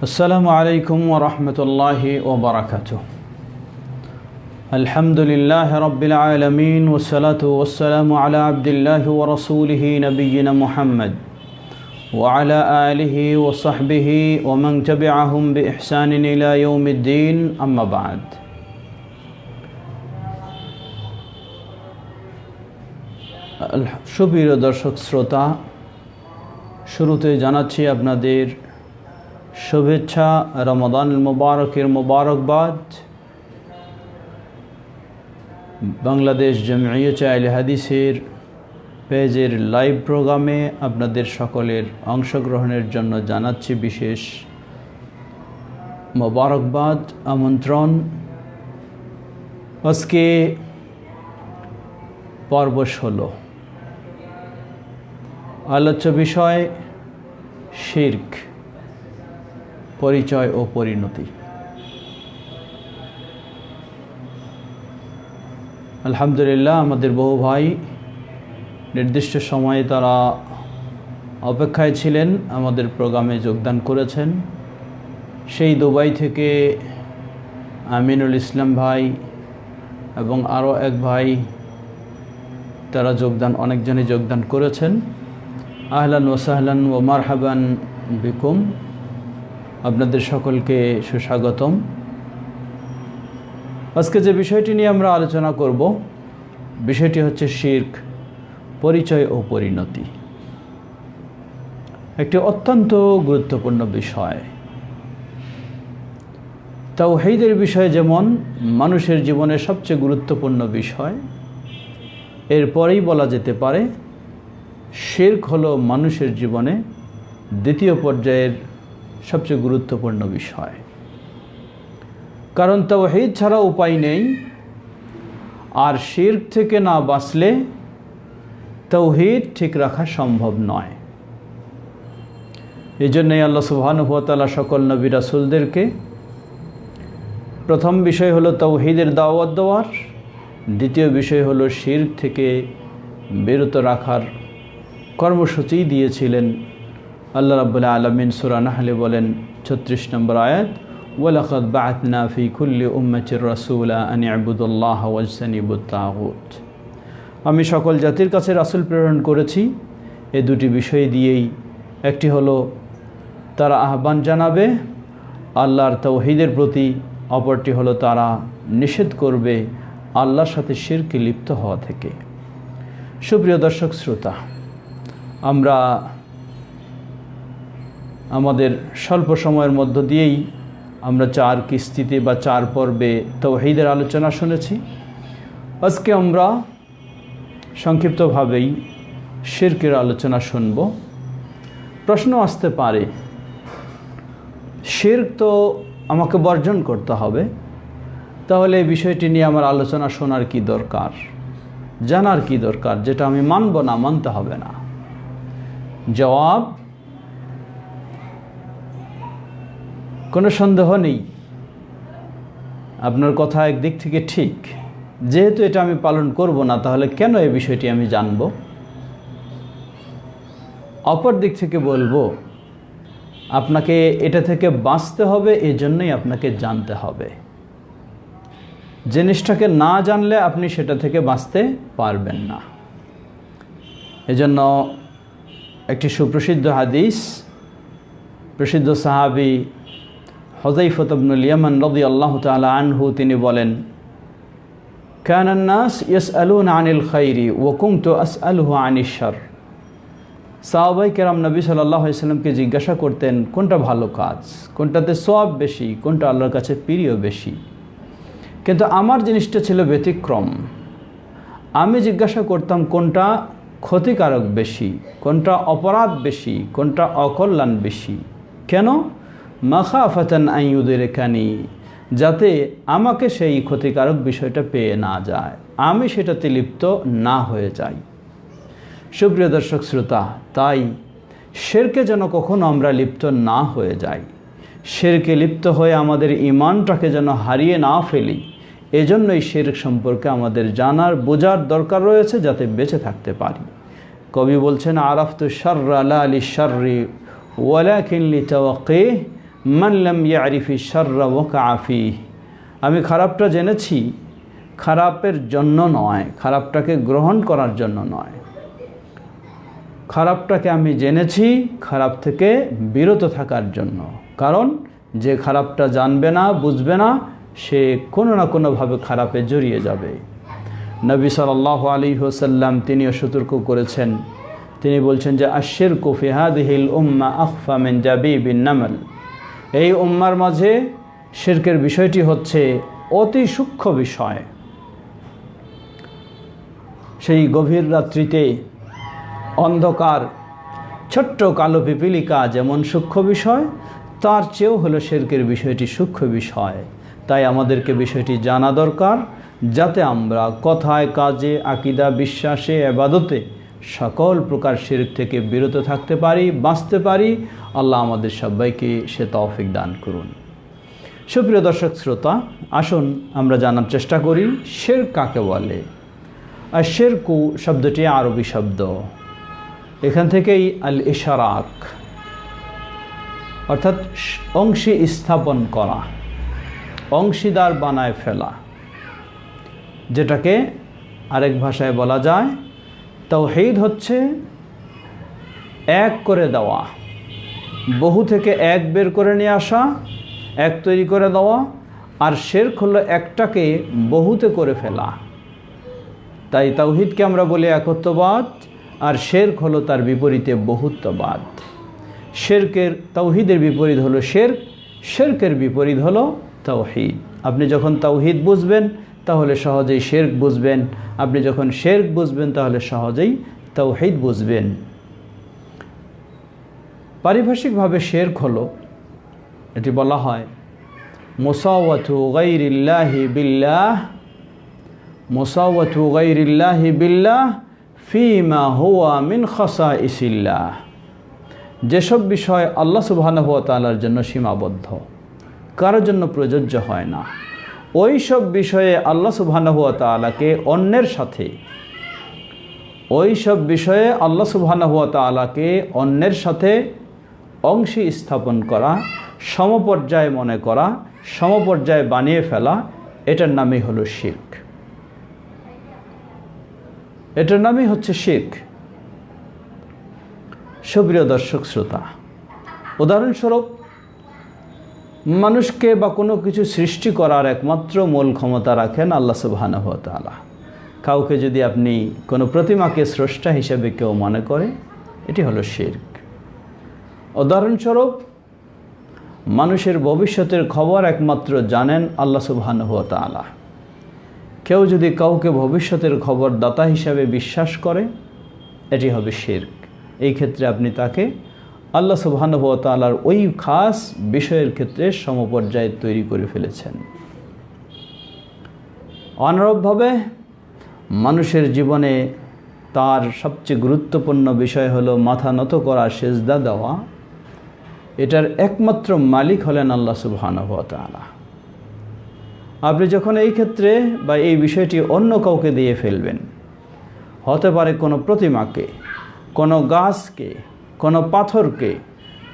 আসসালামু আলাইকুম ওয়া রাহমাতুল্লাহি ওয়া বারাকাতুহু। আলহামদুলিল্লাহি রাব্বিল আলামিন ওয়াস সালাতু ওয়াস সালামু আলা আবদিল্লাহি ওয়া রাসূলিহি নবিয়িনা মুহাম্মদ ওয়া আলা আলিহি ওয়া সাহবিহি ওয়া মান তাবি'আহুম বিইহসানিন ইলা ইয়াউমিদ্দিন, আম্মা বা'দ। সুপ্রিয় দর্শক শ্রোতা, শুরুতে জানাচ্ছি আপনাদের শুভেচ্ছা, রমাদান মুবারকের মুবারকবাদ। বাংলাদেশ জামিয়াত আহলে হাদিসের পেজের লাইভ প্রোগ্রামে আপনাদের সকলের অংশগ্রহণের জন্য জানাচ্ছি বিশেষ মুবারকবাদ, আমন্ত্রণ। আজকে পর্ব 16, আলোচ্য বিষয় শিরক, পরিচয় ও পরিণতি। আলহামদুলিল্লাহ, আমাদের বহু ভাই নির্দিষ্ট সময়ে তারা অপেক্ষায় ছিলেন, আমাদের প্রোগ্রামে যোগদান করেছেন। সেই দুবাই থেকে আমিনুল ইসলাম ভাই এবং আরও এক ভাই, তারা অনেকজনই যোগদান করেছেন। আহলান ওয়া সাহলান ওয়া মারহাবান বিকুম, আপনাদের সকলকে সুস্বাগতম। আজকে যে বিষয়টি নিয়ে আমরা আলোচনা করব, বিষয়টি হচ্ছে শিরক, পরিচয় ও পরিণতি। একটি অত্যন্ত গুরুত্বপূর্ণ বিষয়। তাওহীদের বিষয় যেমন মানুষের জীবনের সবচেয়ে গুরুত্বপূর্ণ বিষয়, এরপরেই বলা যেতে পারে শিরক হলো মানুষের জীবনে দ্বিতীয় পর্যায়ের সবচেয়ে গুরুত্বপূর্ণ বিষয়। কারণ তাওহীদ ছাড়া উপায় নেই, আর শিরক থেকে না বাঁচলে তাওহীদ ঠিক রাখা সম্ভব নয়। এই জন্যই আল্লাহ সুবহানাহু ওয়া তাআলা সকল নবী রাসূলদেরকে প্রথম বিষয় হলো তাওহীদের দাওয়াত দেওয়ার, দ্বিতীয় বিষয় হলো শিরক থেকে বিরত রাখার কর্মসূচি দিয়েছিলেন। আল্লাহ রাব্বুল আলামিন সূরা নাহলে বলেন 36 নম্বর আয়াত, ওয়ালাকাদ বা'আথনা ফি কুল্লি উম্মাতির রাসূলা আন ই'বুদুল্লাহা ওয়াজতানিবুত তাগুত। আমি সকল জাতির কাছে রাসূল প্রেরণ করেছি এই দুটি বিষয় দিয়েই। একটি হলো তারা আহ্বান জানাবে আল্লাহর তাওহীদের প্রতি, অপরটি হলো তারা নিষেধ করবে আল্লাহর সাথে শিরকে লিপ্ত হওয়া থেকে। সুপ্রিয় দর্শক শ্রোতা, আমরা আমাদের স্বল্প সময়ের মধ্য দিয়েই আমরা 4 কিস্তিতে বা 4 পর্বে তাওহীদের আলোচনা শুনেছি। আজকে আমরা সংক্ষিপ্তভাবেই শিরকের আলোচনা শুনব। প্রশ্ন আসতে পারে, শিরক তো আমাকে বর্জন করতে হবে, তাহলে এই বিষয়টি নিয়ে আমার আলোচনা শোনার কি দরকার, জানার কি দরকার, যেটা আমি মানব না, মানতে হবে না? জবাব, কোনো সন্দেহ নেই, আপনার কথা একদিক থেকে ঠিক। যেহেতু এটা আমি পালন করব না, তাহলে কেন এই বিষয়টি আমি জানব? অপর দিক থেকে বলবো, আপনাকে এটা থেকে বাঁচতে হবে, এই জন্যই আপনাকে জানতে হবে। জিনিসটাকে না জানলে আপনি সেটা থেকে বাঁচতে পারবেন না। এজন্য একটি সুপ্রসিদ্ধ হাদিস, প্রসিদ্ধ সাহাবী হুযায়ফা ইবনুল ইয়ামান রাদিয়াল্লাহু তাআলা আনহু, তিনি বলেন, কানান নাস ইয়াসআলুনা আনিল খাইরি ওয়া কুনতু আসআলুহু আনিশ শার। সাহাবায়ে কেরাম নবী সাল্লাল্লাহু আলাইহি সাল্লামকে জিজ্ঞাসা করতেন কোনটা ভালো কাজ, কোনটাতে সওয়াব বেশি, কোনটা আল্লাহর কাছে প্রিয় বেশি। কিন্তু আমার জিনিসটা ছিল ব্যতিক্রম। আমি জিজ্ঞাসা করতাম কোনটা ক্ষতিকারক বেশি, কোনটা অপরাধ বেশি, কোনটা অকল্যাণ বেশি। কেন? মাখাফাতান আন ইউদরিকানি, যাতে আমাকে সেই ক্ষতিকারক বিষয়টা পেয়ে না যায়, আমি সেটাতে লিপ্ত না হয়ে যাই। সুপ্রিয় দর্শক শ্রোতা, তাই শিরকে যেন কখনো আমরা লিপ্ত না হয়ে যাই, শিরকে লিপ্ত হয়ে আমাদের ঈমানটাকে যেন হারিয়ে না ফেলি, এজন্যই শিরক সম্পর্কে আমাদের জানার বোঝার দরকার রয়েছে, যাতে বেঁচে থাকতে পারি। কবি বলছেন, আরাফতু শাররা লা লিশ-শাররি ওয়ালাকিন লিতাওয়াক্কিহ মান লাম ইয়ারিফি শাররা ওয়াকা ফিহি। আমি খারাপটা জেনেছি খারাপের জন্য নয়, খারাপটাকে গ্রহণ করার জন্য নয়। খারাপটাকে আমি জেনেছি খারাপ থেকে বিরত থাকার জন্য। কারণ যে খারাপটা জানবে না, বুঝবে না, সে কোনো না কোনোভাবে খারাপে জড়িয়ে যাবে। নবী সাল্লাল্লাহু আলাইহি ওয়াসাল্লাম তিনিও সতর্ক করেছেন। তিনি বলছেন যে আশ-শিরকু ফি হাযিহিল উম্মাহ আখফা মিন জাবিবিন নামল। এই উম্মার মাঝে শিরকের বিষয়টি হচ্ছে অতি সূক্ষ্ম বিষয়। সেই গভীর রাত্রিতে অন্ধকার ছোট্ট কালো পিপিলিকা যেমন সূক্ষ্ম বিষয়, তার চেয়েও হলো শিরকের বিষয়টি সূক্ষ্ম বিষয়। তাই আমাদেরকে বিষয়টি জানা দরকার, যাতে আমরা কথায়, কাজে, আকীদা, বিশ্বাসে, ইবাদতে সকল প্রকার শিরক থেকে বিরত থাকতে পারি, বাঁচতে পারি। আল্লাহ আমাদের সবাইকে সে তৌফিক দান করুন। সুপ্রিয় দর্শক শ্রোতা, আসুন আমরা জানার চেষ্টা করি শিরক কাকে বলে। আর শিরকু শব্দটি আরবি শব্দ, এখান থেকেই আল ইশরাক অর্থাৎ অংশী স্থাপন করা, অংশীদার বানায় ফেলা, যেটাকে আরেক ভাষায় বলা যায় তাওহীদ হচ্ছে এক করে দেওয়া, বহু থেকে এক বের করে নিয়ে আসা, এক তৈরি করে দেওয়া। আর শিরক হলো একটাকে বহুতে করে ফেলা। তাই তাওহীদকে আমরা বলি একত্ববাদ, আর শিরক হলো তার বিপরীতে বহুত্ববাদ। শিরকের তাওহীদের বিপরীত হলো শিরক, শিরকের বিপরীত হলো তাওহীদ। আপনি যখন তাওহীদ বুঝবেন তাহলে সহজেই শিরক বুঝবেন, আপনি যখন শিরক বুঝবেন তাহলে সহজেই তাওহীদ বুঝবেন। পারিভাষিকভাবে শিরক হলো, এটি বলা হয় মুসাওয়াতু গায়রিল্লাহি বিল্লাহ, মুসাওয়াতু গায়রিল্লাহি বিল্লাহ ফিমা হুয়া মিন খাসাইসিল্লাহ। যেসব বিষয় আল্লাহ সুবহানাহু ওয়া তাআলার জন্য সীমাবদ্ধ, কারোর জন্য প্রযোজ্য হয় না, ওই সব বিষয়ে আল্লাহ সুবহানাহু ওয়া তাআলাকে অন্যের সাথে, ওই সব বিষয়ে আল্লাহ সুবহানাহু ওয়া তাআলাকে অন্যের সাথে অংশী স্থাপন করা, সমপর্যায় মনে করা, সমপর্যায় বানিয়ে ফেলা, এটার নামই হলো শিরক। এটার নামই হচ্ছে শিরক। সুপ্রিয় দর্শক শ্রোতা, উদাহরণস্বরূপ মানুষকে বা কোনো কিছু সৃষ্টি করার একমাত্র মূল ক্ষমতা রাখেন আল্লাহ সুবহানাহু ওয়া তাআলা। কাউকে যদি আপনি কোনো প্রতিমাকে স্রষ্টা হিসেবে কেউ মনে করে, এটি হলো শিরক। উদাহরণস্বরূপ মানুষের ভবিষ্যতের খবর একমাত্র জানেন আল্লাহ সুবহানাহু ওয়া তাআলা। কেউ যদি কাউকে ভবিষ্যতের খবর দাতা হিসাবে বিশ্বাস করে, এটি হবে শিরক। এই ক্ষেত্রে আপনি তাকে আল্লাহ সুবহানাহু ওয়া তাআলার ওই খাস বিষয়ের ক্ষেত্রে সমপর্যায় তৈরি করে ফেলেছেন। অনুরূপভাবে মানুষের জীবনে তার সবচেয়ে গুরুত্বপূর্ণ বিষয় হলো মাথা নত করা, সেজদা দেওয়া। এটার একমাত্র মালিক হলেন আল্লাহ সুবহানাহু ওয়া তাআলা। আপনি যখন এই ক্ষেত্রে বা এই বিষয়টি অন্য কাউকে দিয়ে ফেলবেন, হতে পারে কোনো প্রতিমাকে, কোনো গাছকে, কোনো পাথরকে,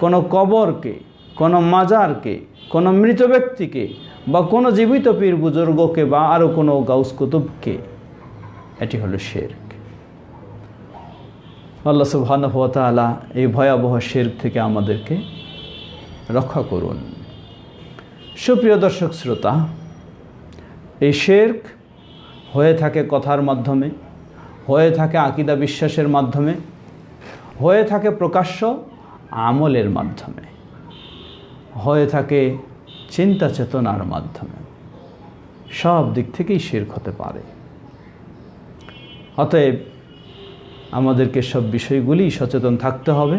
কোনো কবরকে, কোনো মাজারকে, কোনো মৃত ব্যক্তিকে, বা কোনো জীবিত পীর বুজুর্গকে, বা আরও কোনো গাউস কুতুবকে, এটি হলো শিরক। আল্লাহ সুবহানাহু ওয়া তাআলা এই ভয়াবহ শিরক থেকে আমাদেরকে রক্ষা করুন। সুপ্রিয় দর্শক শ্রোতা, এই শিরক হয়ে থাকে কথার মাধ্যমে, হয়ে থাকে আকীদা বিশ্বাসের মাধ্যমে, হয়ে থাকে প্রকাশ্য আমলের মাধ্যমে, হয়ে থাকে চিন্তা চেতনার মাধ্যমে। সব দিক থেকেই শিরক হতে পারে। অতএব আমাদেরকে সব বিষয়গুলি সচেতন থাকতে হবে,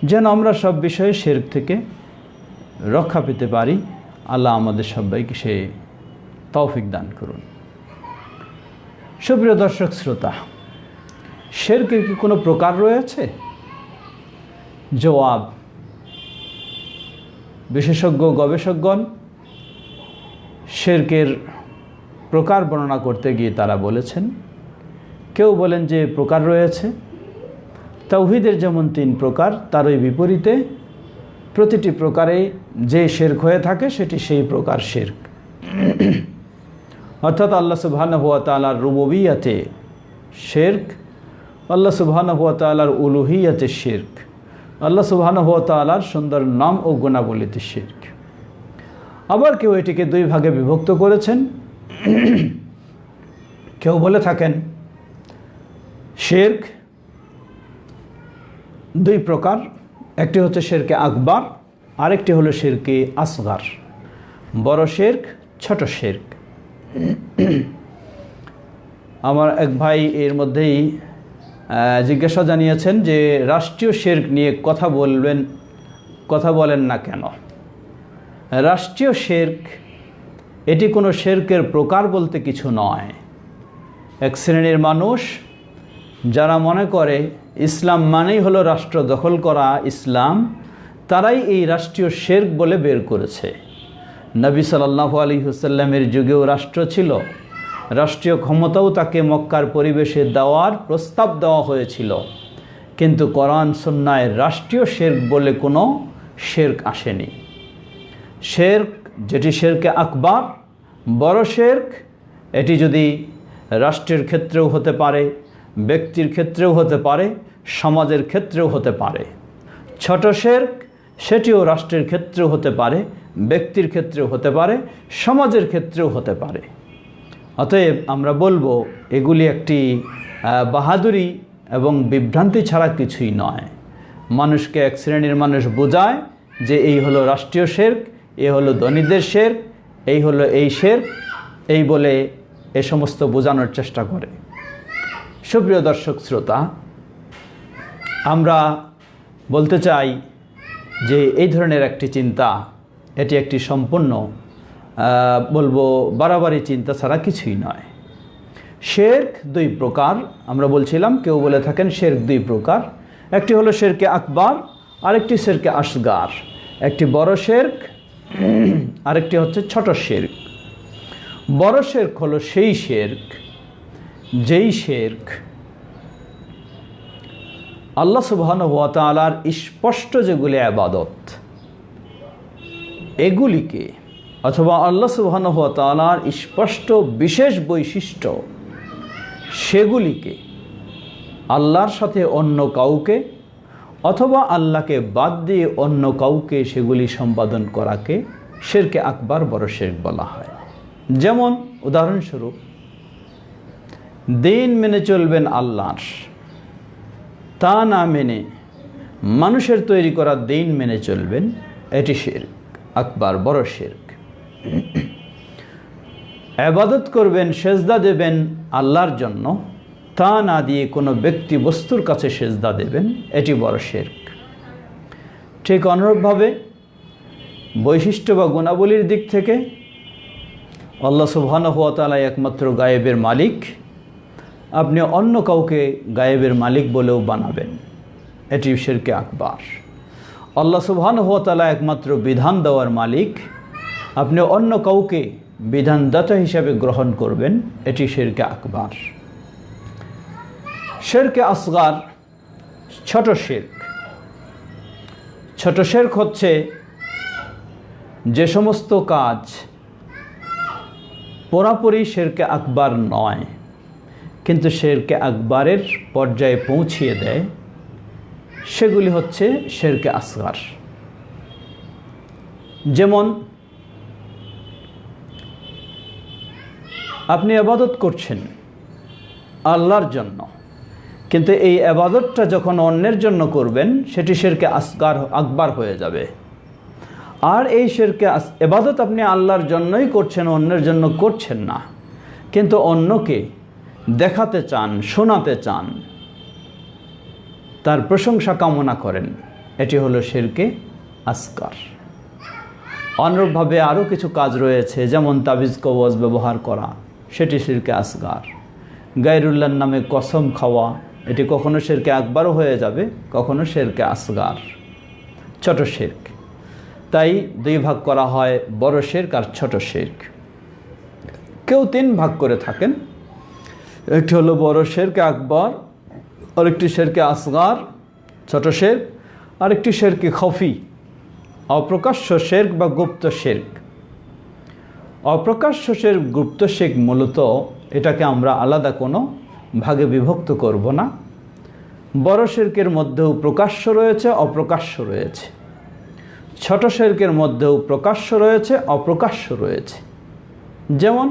যেন আমরা সব বিষয়ে শিরক থেকে রক্ষা পেতে পারি। আল্লাহ আমাদের সবাইকে সে তৌফিক দান করুন। সুপ্রিয় দর্শক শ্রোতা, শিরকের কি কোনো প্রকার রয়েছে? জবাব, বিশেষজ্ঞ গবেষকগণ শিরকের প্রকার বর্ণনা করতে গিয়ে তারা বলেছেন, কেউ বলেন যে প্রকার রয়েছে, তাওহীদের যেমন 3 প্রকার, তারই বিপরীতে প্রতিটি প্রকারে যে শিরক হয়ে থাকে সেটি সেই প্রকার শিরক। অর্থাৎ আল্লাহ সুবহানাহু ওয়া তাআলার রুবুবিয়্যাতে শিরক, আল্লাহ সুবহানাহু ওয়া তাআলার উলুহিয়্যাতে শিরক, আল্লাহ সুবহানাহু ওয়া তাআলার সুন্দর নাম ও গুণাবলীতে শিরক। আবার কেউ এটিকে 2 ভাগে বিভক্ত করেছেন। কেউ বলে থাকেন শিরক 2 প্রকার, একটি হচ্ছে শিরকে আকবার, আরেকটি হলো শিরকে আসগার, বড় শিরক, ছোট শিরক। আমার এক ভাই এর মধ্যেই জিজ্ঞাসা জানিয়েছেন যে রাষ্ট্রীয় শিরক নিয়ে কথা বলেন না কেন? রাষ্ট্রীয় শিরক এটি কোনো শিরকের প্রকার বলতে কিছু নয়। এক শ্রেণীর মানুষ যারা মনে করে ইসলাম মানেই হলো রাষ্ট্র দখল করা ইসলাম, তারাই এই রাষ্ট্রীয় শিরক বলে বের করেছে। নবী সাল্লাল্লাহু আলাইহি ওয়াসাল্লামের যুগেও রাষ্ট্র ছিল, রাষ্ট্রীয় ক্ষমতাও তাকে মক্কার পরিবেশে দেওয়ার প্রস্তাব দেওয়া হয়েছিল, কিন্তু কোরআন সুন্নায় রাষ্ট্রীয় শিরক বলে কোনো শিরক আসেনি। শিরক যেটি শিরকে আকবার, বড় শিরক, এটি যদি রাষ্ট্রের ক্ষেত্রেও হতে পারে, ব্যক্তির ক্ষেত্রেও হতে পারে, সমাজের ক্ষেত্রেও হতে পারে। ছোট শিরক সেটিও রাষ্ট্রের ক্ষেত্রেও হতে পারে, ব্যক্তির ক্ষেত্রেও হতে পারে, সমাজের ক্ষেত্রেও হতে পারে। অতএব আমরা বলবো এগুলি একটি বাহাদুরি এবং বিভ্রান্তি ছাড়া কিছুই নয়। মানুষকে এক শ্রেণীর মানুষ বোঝায় যে এই হলো রাষ্ট্রীয় শিরক, এই হলো ধনীদের শিরক, এই হলো এই শিরক, এই বলে এ সমস্ত বোঝানোর চেষ্টা করে। সুপ্রিয় দর্শক শ্রোতা, আমরা বলতে চাই যে এই ধরনের একটি চিন্তা, এটি একটি সম্পূর্ণ বলবো বাড়াবাড়ি চিন্তা ছাড়া কিছুই নয়। শিরক 2 প্রকার আমরা বলছিলাম। কেউ বলে থাকেন শিরক 2 প্রকার, একটি হলো শিরকে আকবার, আরেকটি শিরকে আসগার। একটি বড় শিরক, আরেকটি হচ্ছে ছোট শিরক। বড় শিরক হলো সেই শিরক যেই শিরক আল্লাহ সুবহানাহু ওয়া তাআলার স্পষ্ট যেগুলি ইবাদত, এগুলিকে অথবা আল্লাহ সুবহানাহু ওয়া তাআলার স্পষ্ট বিশেষ বৈশিষ্ট্য, সেগুলিকে আল্লাহর সাথে অন্য কাউকে অথবা আল্লাহকে বাদ দিয়ে অন্য কাউকে সেগুলি সম্পাদন করাকে শিরকে আকবার, বড় শিরক বলা হয়। যেমন উদাহরণস্বরূপ, দিন মেনে চলবেন আল্লাহর, তা না মেনে মানুষের তৈরি করা দিন মেনে চলবেন, এটি শিরক আকবার, বড় শিরক। ইবাদত করবেন, সেজদা দেবেন আল্লাহর জন্য, তা না দিয়ে কোনো ব্যক্তি বস্তুর কাছে সেজদা দেবেন, এটি বড় শিরক। ঠিক অনুরূপভাবে বৈশিষ্ট্য বা গুণাবলীর দিক থেকে আল্লাহ সুবহানাহু ওয়া তাআলা একমাত্র গায়েবের মালিক, আপনি অন্য কাউকে গায়েবের মালিক বলেও বানাবেন, এটি শিরকে আকবার। আল্লাহ সুবহানাহু ওয়া তাআলা একমাত্র বিধান দেওয়ার মালিক, আপনি অন্য কাউকে বিধানদাতা হিসাবে গ্রহণ করবেন, এটি শিরকে আকবার। শিরকে আসগার, ছোট শিরক। ছোট শিরক হচ্ছে যে সমস্ত কাজ পুরাপুরি শিরকে আকবার নয়, কিন্তু শিরকে আকবারের পর্যায়ে পৌঁছিয়ে দেয়, সেগুলি হচ্ছে শিরকে আসগার। যেমন আপনি ইবাদত করছেন আল্লাহর জন্য, কিন্তু এই ইবাদতটা যখন অন্যের জন্য করবেন, সেটি শিরকে আসগার আকবার হয়ে যাবে। আর এই শিরকে ইবাদত আপনি আল্লাহর জন্যই করছেন, অন্যের জন্য করছেন না, কিন্তু অন্যকে দেখাতে চান, শোনাতে চান, তার প্রশংসা কামনা করেন, এটি হলো শিরকে আসগার। অনুরূপভাবে আরও কিছু কাজ রয়েছে, যেমন তাবিজ কবজ ব্যবহার করা, সেটি শিরকে আসগার। গায়রুল্লাহর নামে কসম খাওয়া, এটি কখনো শিরকে আকবারও হয়ে যাবে, কখনো শিরকে আসগার, ছোট শিরক। তাই 2 ভাগ করা হয়, বড় শিরক আর ছোট শিরক। কেউ 3 ভাগ করে থাকেন, একটি হলো বড় শিরকে আকবার, আরেকটি শিরকে আসগার, ছোট শিরক। আরেকটি শিরকে খফি, অপ্রকাশ্য শিরক বা গুপ্ত শিরক। অপ্রকাশ্য শিরক, গুপ্ত শিরক মূলত এটাকে আমরা আলাদা কোনো ভাগে বিভক্ত করব না। বড় শিরকের মধ্যেও প্রকাশ্য রয়েছে, অপ্রকাশ্য রয়েছে। ছোট শিরকের মধ্যেও প্রকাশ্য রয়েছে, অপ্রকাশ্য রয়েছে। যেমন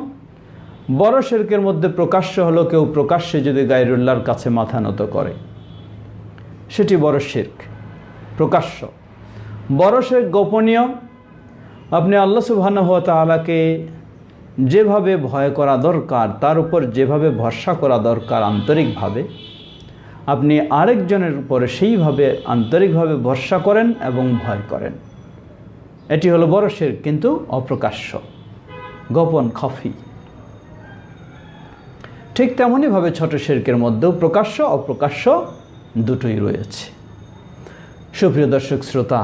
বড় শিরকের মধ্যে প্রকাশ্য হলো কেউ প্রকাশ্যে যদি গায়রুল্লাহর কাছে মাথা নত করে, সেটি বড় শিরক, প্রকাশ্য। বড় শিরক গোপনীয়, আপনি আল্লাহ সুবহানাহু ওয়া তাআলাকে যেভাবে ভয় করা দরকার, তার উপর যেভাবে ভরসা করা দরকার আন্তরিকভাবে, আপনি আরেকজনের উপরে সেইভাবে আন্তরিকভাবে ভরসা করেন এবং ভয় করেন। এটি হলো বড় শিরক, কিন্তু অপ্রকাশ্য, গোপন, খফি। ঠিক তেমনইভাবে ছোট শিরকের মধ্যেও প্রকাশ্য অপ্রকাশ্য দুটোই রয়েছে। সুপ্রিয় দর্শক শ্রোতা,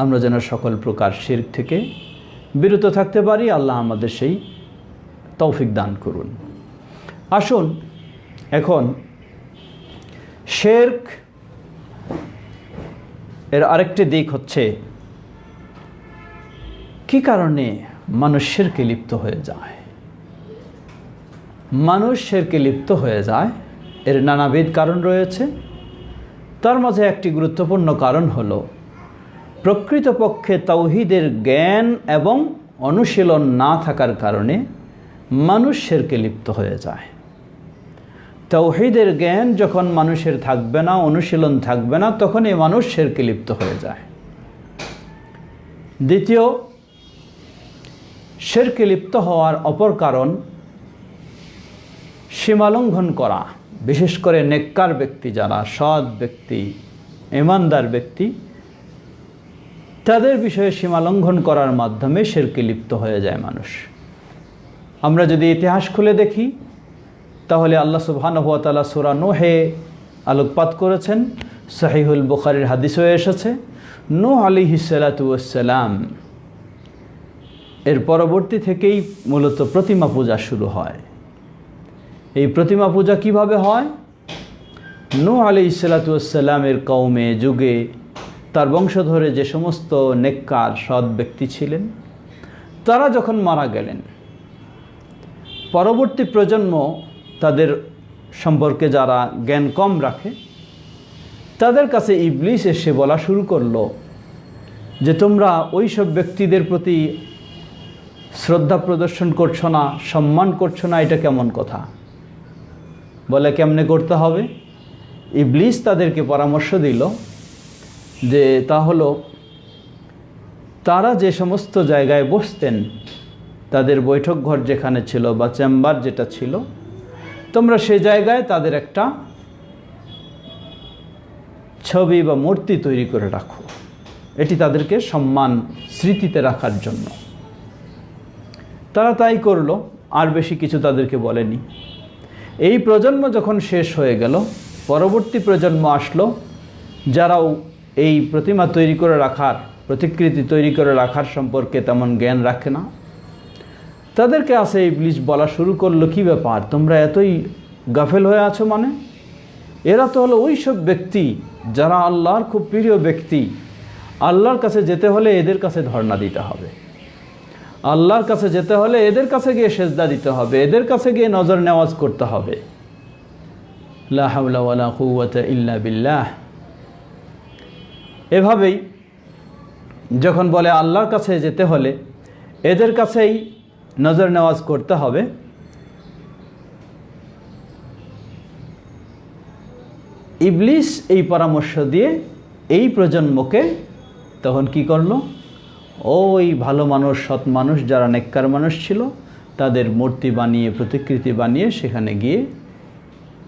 আমরা যেন সকল প্রকার শিরক থেকে বিরত থাকতে পারি, আল্লাহ আমাদের সেই তৌফিক দান করুন। আসুন এখন শিরক এর আরেকটি দিক হচ্ছে কি কারণে মানুষ শিরকে লিপ্ত হয়ে যায়। মানুষ শিরকে লিপ্ত হয়ে যায়, এর নানাবিধ কারণ রয়েছে। তার মাঝে একটি গুরুত্বপূর্ণ কারণ হলো প্রকৃতপক্ষে তাওহীদের জ্ঞান এবং অনুশীলন না থাকার কারণে মানুষ শিরকে লিপ্ত হয়ে যায়। তাওহীদের জ্ঞান যখন মানুষের থাকবে না, অনুশীলন থাকবে না, তখনই মানুষ শিরকে লিপ্ত হয়ে যায়। দ্বিতীয়, শিরকে লিপ্ত হওয়ার অপর কারণ সীমালঙ্ঘন করা। বিশেষ করে নেককার ব্যক্তি, যারা সৎ ব্যক্তি, ঈমানদার ব্যক্তি, তাদের বিষয়ে সীমালঙ্ঘন করার মাধ্যমে শিরকে লিপ্ত হয়ে যায় মানুষ। আমরা যদি ইতিহাস খুলে দেখি, তাহলে আল্লাহ সুবহানাহু ওয়া তাআলা সূরা নূহে আলোকপাত করেছেন। সহিহুল বুখারীর হাদিসে এসেছে, নূহ আলাইহিস সালাতু ওয়াস সালাম এর পরবর্তী থেকেই মূলত প্রতিমা পূজা শুরু হয়। এই প্রতিমা পূজা কিভাবে হয়? নূহ আলাইহিস সালাতু ওয়াস সালামের কওমে, যুগে, তার বংশধরে যে সমস্ত নেককার সৎ ব্যক্তি ছিলেন, তারা যখন মারা গেলেন, পরবর্তী প্রজন্ম তাদের সম্পর্কে যারা জ্ঞান কম রাখে, তাদের কাছে ইবলিস এসে বলা শুরু করলো যে তোমরা ওই সব ব্যক্তিদের প্রতি শ্রদ্ধা প্রদর্শন করছো না, সম্মান করছো না, এটা কেমন কথা? বলে কেমনে করতে হবে? ইবলিস তাদেরকে পরামর্শ দিল যে তা হলো, তারা যে সমস্ত জায়গায় বসতেন, তাদের বৈঠক ঘর যেখানে ছিল বা চেম্বার যেটা ছিল, তোমরা সে জায়গায় তাদের একটা ছবি বা মূর্তি তৈরি করে রাখো। এটি তাদেরকে সম্মান স্মৃতিতে রাখার জন্য। তারা তাই করলো, আর বেশি কিছু তাদেরকে বলেনি। এই প্রজন্ম যখন শেষ হয়ে গেল, পরবর্তী প্রজন্ম আসলো, যারাও এই প্রতিমা তৈরি করে রাখার, প্রতিকৃতি তৈরি করে রাখার সম্পর্কে তেমন জ্ঞান রাখে না। তাদেরকে আসে ইবলিস বলা শুরু করলো, কি ব্যাপার, তোমরা এতই গাফেল হয়ে আছো? মানে এরা তো হলো ওই সব ব্যক্তি যারা আল্লাহর খুব প্রিয় ব্যক্তি। আল্লাহর কাছে যেতে হলে এদের কাছে ধর্ণা দিতে হবে, আল্লাহর কাছে যেতে হলে এদের কাছে গিয়ে সেজদা দিতে হবে, এদের কাছে গিয়ে নজর নেওয়াজ করতে হবে। লা হাওলা ওয়ালা কুওয়াতা ইল্লা বিল্লাহ। এভাবেই যখন বলে আল্লাহর কাছে যেতে হলে এদের কাছেই নজর নেওয়াজ করতে হবে, ইবলিস এই পরামর্শ দিয়ে এই প্রজন্মকে তখন কি করলো? ওই ভালো মানুষ, সৎ মানুষ, যারা নেককার মানুষ ছিল, তাদের মূর্তি বানিয়ে, প্রতিকৃতি বানিয়ে সেখানে গিয়ে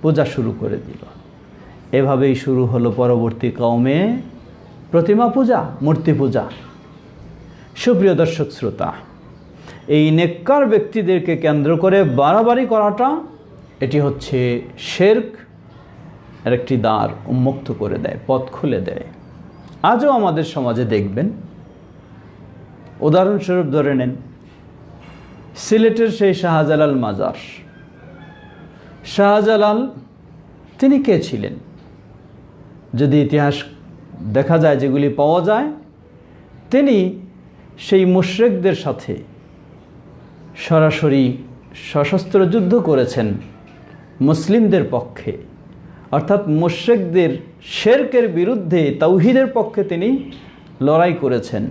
পূজা শুরু করে দিল। এভাবেই শুরু হলো পরবর্তী কওমে প্রতিমা পূজা, মূর্তি পূজা। সুপ্রিয় দর্শক শ্রোতা, এই নেককার ব্যক্তিদেরকে কেন্দ্র করে বাড়াবাড়ি করাটা, এটি হচ্ছে শিরক এর একটি দ্বার উন্মুক্ত করে দেয়, পথ খুলে দেয়। আজও আমাদের সমাজে দেখবেন, উদাহরণস্বরূপ ধরে নেন সিলেটের সেই শাহজালাল মাজার। শাহজালাল তিনি কে ছিলেন? যদি ইতিহাস দেখা যায়, যেগুলি পাওয়া যায়, তিনি সেই মুশরিকদের সাথে সরাসরি সশস্ত্র যুদ্ধ করেছেন মুসলিমদের পক্ষে, অর্থাৎ মুশরিকদের শিরকের বিরুদ্ধে তাওহীদের পক্ষে তিনি লড়াই করেছেন।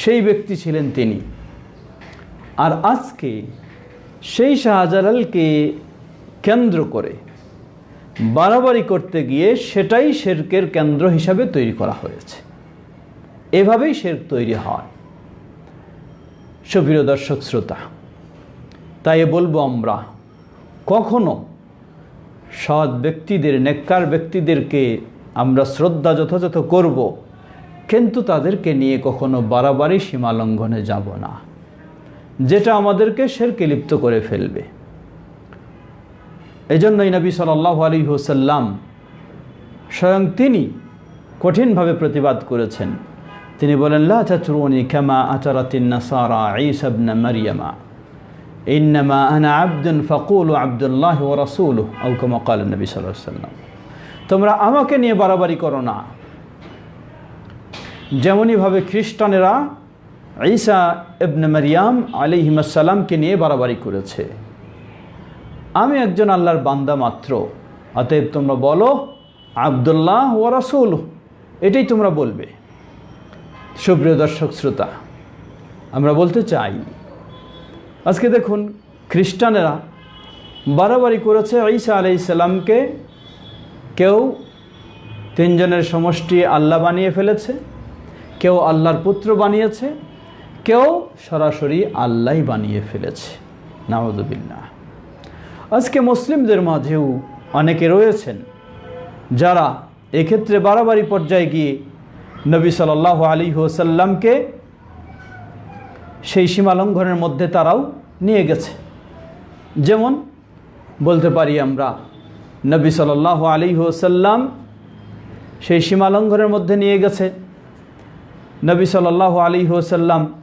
সেই ব্যক্তি ছিলেন তিনি। আর আজকে সেই শাহজালালকে কেন্দ্র করে বাড়াবাড়ি করতে গিয়ে সেটাই শিরকের কেন্দ্র হিসাবে তৈরি করা হয়েছে। এভাবেই শিরক তৈরি হয়। সুপ্রিয় দর্শক শ্রোতা, তাই বলবো, আমরা কখনো সৎ ব্যক্তিদের, নেককার ব্যক্তিদেরকে আমরা শ্রদ্ধা যথাযথ করব, কিন্তু তাদেরকে নিয়ে কখনো বাড়াবাড়ি সীমা লঙ্ঘনে যাব না, যেটা আমাদেরকে শিরকে লিপ্ত করে ফেলবে। এজন্যই নবী সাল্লাল্লাহু আলাইহি ওয়াসাল্লাম স্বয়ং তিনি কঠিনভাবে প্রতিবাদ করেছেন। তিনি বলেন, লা তাতরুনি কামা আতারাতিন নাসারা ঈসা ইবনে মারইয়ামা ইন্নামা আনা আবদুন ফাকুলু আবদুল্লাহি ওয়া রাসূলুহু আও কামা ক্বালা নবী সাল্লাল্লাহু আলাইহি ওয়াসাল্লাম। তোমরা আমাকে নিয়ে বাড়াবাড়ি করো না, যেমনইভাবে খ্রিস্টানেরা ঈসা ইবনে মারইয়াম আলাইহিস সালামকে নিয়ে বাড়াবাড়ি করেছে। আমি একজন আল্লাহর বান্দা মাত্র, অতএব তোমরা বলো আবদুল্লাহ ওয়া রাসূলুহু, এটাই তোমরা বলবে। সুপ্রিয় দর্শক শ্রোতা, আমরা বলতে চাই, আজকে দেখুন খ্রিস্টানেরা বাড়াবাড়ি করেছে ঈসা আলাইহিস সালামকে। কেউ তিনজনের সমষ্টি আল্লাহ বানিয়ে ফেলেছে, কেউ আল্লাহর পুত্র বানিয়েছে, কেউ সরাসরি আল্লাহই বানিয়ে ফেলেছে। নাউযুবিল্লাহ। আজকে মুসলিমদের মাঝেও অনেকে রয়েছেন যারা এক্ষেত্রে বাড়াবাড়ি পর্যায়ে গিয়ে নবী সাল্লাল্লাহু আলাইহি ওয়াসাল্লামকে সেই সীমালঙ্ঘনের মধ্যে তারাও নিয়ে গেছে। যেমন বলতে পারি আমরা, নবী সাল্লাল্লাহু আলাইহি ওয়াসাল্লাম সেই সীমালঙ্ঘনের মধ্যে নিয়ে গেছে। নবী সাল্লাল্লাহু আলাইহি ওয়াসাল্লামকে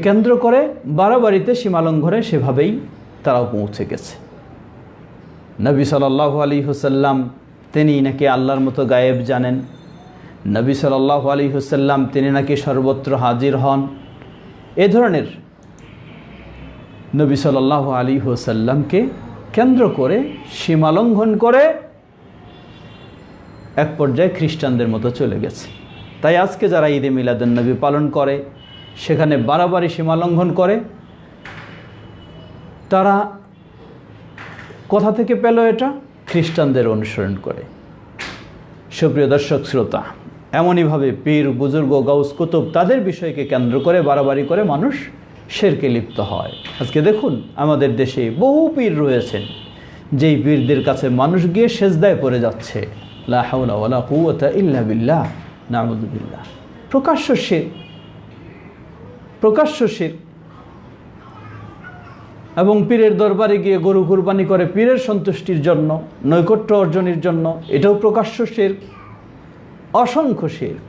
কেন্দ্র করে বাড়াবাড়িতে সীমালঙ্ঘনে সেভাবেই তারাও পৌঁছে গেছে। নবী সাল্লাল্লাহু আলাইহি ওয়াসাল্লাম তিনি নাকি আল্লাহর মতো গায়েব জানেন। নবী সাল্লাল্লাহু আলাইহি ওয়াসাল্লাম তিনি নাকি সর্বত্র হাজির হন। এ ধরনের নবী সাল্লাল্লাহু আলাইহি ওয়াসাল্লামকে কেন্দ্র করে সীমালঙ্ঘন করে এক পর্যায়ে খ্রিস্টানদের মতো চলে গেছে। তাই আজকে যারা ঈদে মিলাদুন্নবী পালন করে, সেখানে বাড়াবাড়ি সীমালঙ্ঘন করে, তারা কোথা থেকে পেল এটা? খ্রিস্টানদের অনুসরণ করে। সুপ্রিয় দর্শক শ্রোতা, এমনইভাবে পীর, বুজুর্গ, গাউস, কুতুব তাদের বিষয়কে কেন্দ্র করে বাড়াবাড়ি করে মানুষ শিরকে লিপ্ত হয়। আজকে দেখুন আমাদের দেশে বহু পীর রয়েছেন, যেই পীরদের কাছে মানুষ গিয়ে সেজদায় পড়ে যাচ্ছে। লা হাওলা ওয়ালা কুওয়াতা ইল্লা বিল্লাহ। নাউযুবিল্লাহ। প্রকাশ্য শিরক। এবং পীরের দরবারে গিয়ে গরু কুরবানি করে পীরের সন্তুষ্টির জন্য, নৈকট্য অর্জনের জন্য, এটাও প্রকাশ্য শিরক। অসংখ্য শিরক।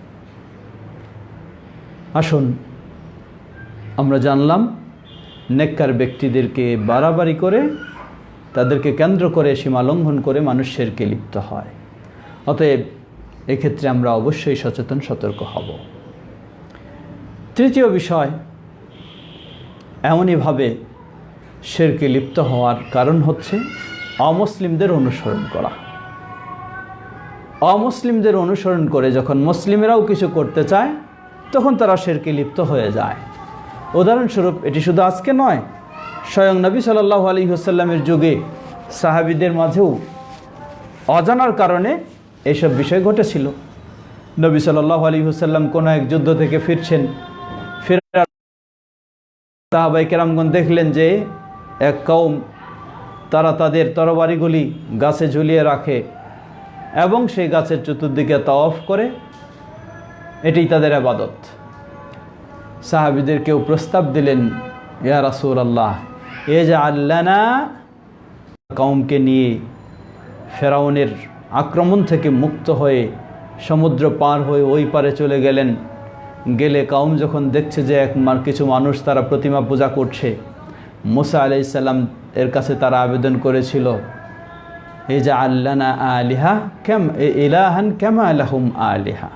আসুন আমরা জানলাম নেককার ব্যক্তিদেরকে বাড়াবাড়ি করে, তাদেরকে কেন্দ্র করে সীমা লঙ্ঘন করে মানুষ শিরকে লিপ্ত হয়। অতএব এক্ষেত্রে আমরা অবশ্যই সচেতন, সতর্ক হব। তৃতীয় বিষয়, এমনইভাবে শিরকে লিপ্ত হওয়ার কারণ হচ্ছে অমুসলিমদের অনুসরণ করা। অমুসলিমদের অনুসরণ করে যখন মুসলিমেরাও কিছু করতে চায়, তখন তারা শিরকে লিপ্ত হয়ে যায়। উদাহরণস্বরূপ, এটি শুধু আজকে নয়, স্বয়ং নবী সাল্লাল্লাহু আলাইহি ওয়াসাল্লামের যুগে সাহাবীদের মাঝেও অজানার কারণে এইসব বিষয় ঘটেছিল। নবী সাল্লাল্লাহু আলাইহি ওয়াসাল্লাম কোনো এক যুদ্ধ থেকে ফিরছেন, ফেরার সাহাবায়ে কেরামগণ দেখলেন যে এক কওম, তারা তাদের তরবারিগুলি গাছে ঝুলিয়ে রাখে এবং সেই গাছের চতুর্দিকে তাওয়াফ করে, এটাই তাদের ইবাদত। সাহাবীদের কেউ প্রস্তাব দিলেন, ইয়া রাসূলুল্লাহ, ইজআল লানা, কওমকে নিয়ে ফেরাউনের আক্রমণ থেকে মুক্ত হয়ে সমুদ্র পার হয়ে ওই পারে চলে গেলেন। গেলে কওম যখন দেখছে যে কিছু মানুষ তারা প্রতিমা পূজা করছে, মুসা আলাইহিস সালাম এর কাছে তারা আবেদন করেছিল, ইজআল লানা আলিহা ইলাহান কামা লাহুম আলিহা,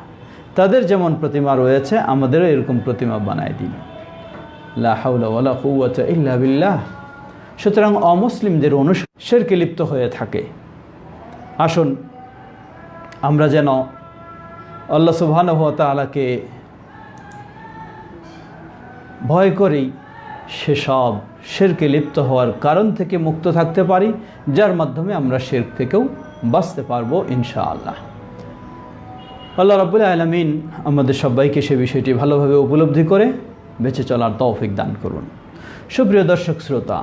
তাদের যেমন প্রতিমা রয়েছে আমাদেরও এরকম প্রতিমা বানায় দিন। লা হাওলা ওয়ালা কুওয়াতা ইল্লা বিল্লাহ। সুতরাং অমুসলিমদের শিরকে লিপ্ত হয়ে থাকে। আসুন আমরা যেন আল্লাহ সুবহানাহু ওয়া তাআলাকে ভয় করেই সেসব শিরকে লিপ্ত হওয়ার কারণ থেকে মুক্ত থাকতে পারি, যার মাধ্যমে আমরা শিরক থেকেও বাঁচতে পারবো ইনশাআল্লাহ। আল্লাহ রাব্বুল আলামিন আমাদের সবাইকে সে বিষয়টি ভালোভাবে উপলব্ধি করে বেঁচে চলার তৌফিক দান করুন। সুপ্রিয় দর্শক শ্রোতা,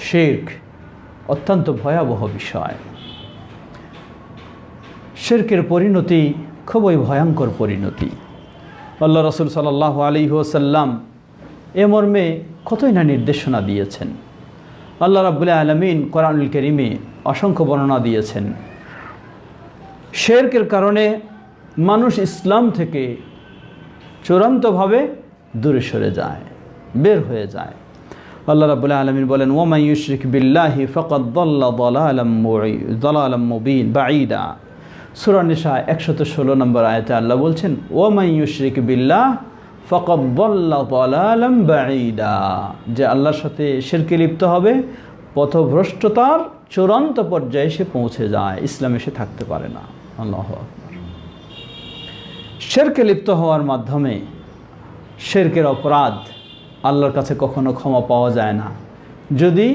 শিরক অত্যন্ত ভয়াবহ বিষয়। শিরকের পরিণতি খুবই ভয়ঙ্কর পরিণতি। আল্লাহ রাসূল সাল্লাল্লাহু আলাইহি ওয়াসাল্লাম এ মর্মে কতই না নির্দেশনা দিয়েছেন। আল্লাহ রাব্বুল আলামিন কোরআনুল কারীমে অসংখ্য বর্ণনা দিয়েছেন। শিরকের কারণে মানুষ ইসলাম থেকে চূড়ান্তভাবে দূরে সরে যায়, বের হয়ে যায়। আল্লাহ রাব্বুল আলামিন বলেন, ওয়া মান ইউশরিক বিল্লাহি ফাকাদ দাল্লা দালালাম মুবিন বাঈদা। সূরা নিসা 116 নম্বর আয়াতে আল্লাহ বলছেন, ওয়া মান ইউশরিক বিল্লাহ ফাকাদ দাল্লা দালালাম বাঈদা, যে আল্লাহর সাথে শিরকে লিপ্ত হবে পথভ্রষ্টতার চূড়ান্ত পর্যায়ে সে পৌঁছে যায়, ইসলামে সে থাকতে পারে না। আল্লাহু আকবার। শিরকে লিপ্ত হওয়ার মাধ্যমে শিরকের অপরাধ আল্লাহর কাছে কখনো ক্ষমা পাওয়া যায় না, যদি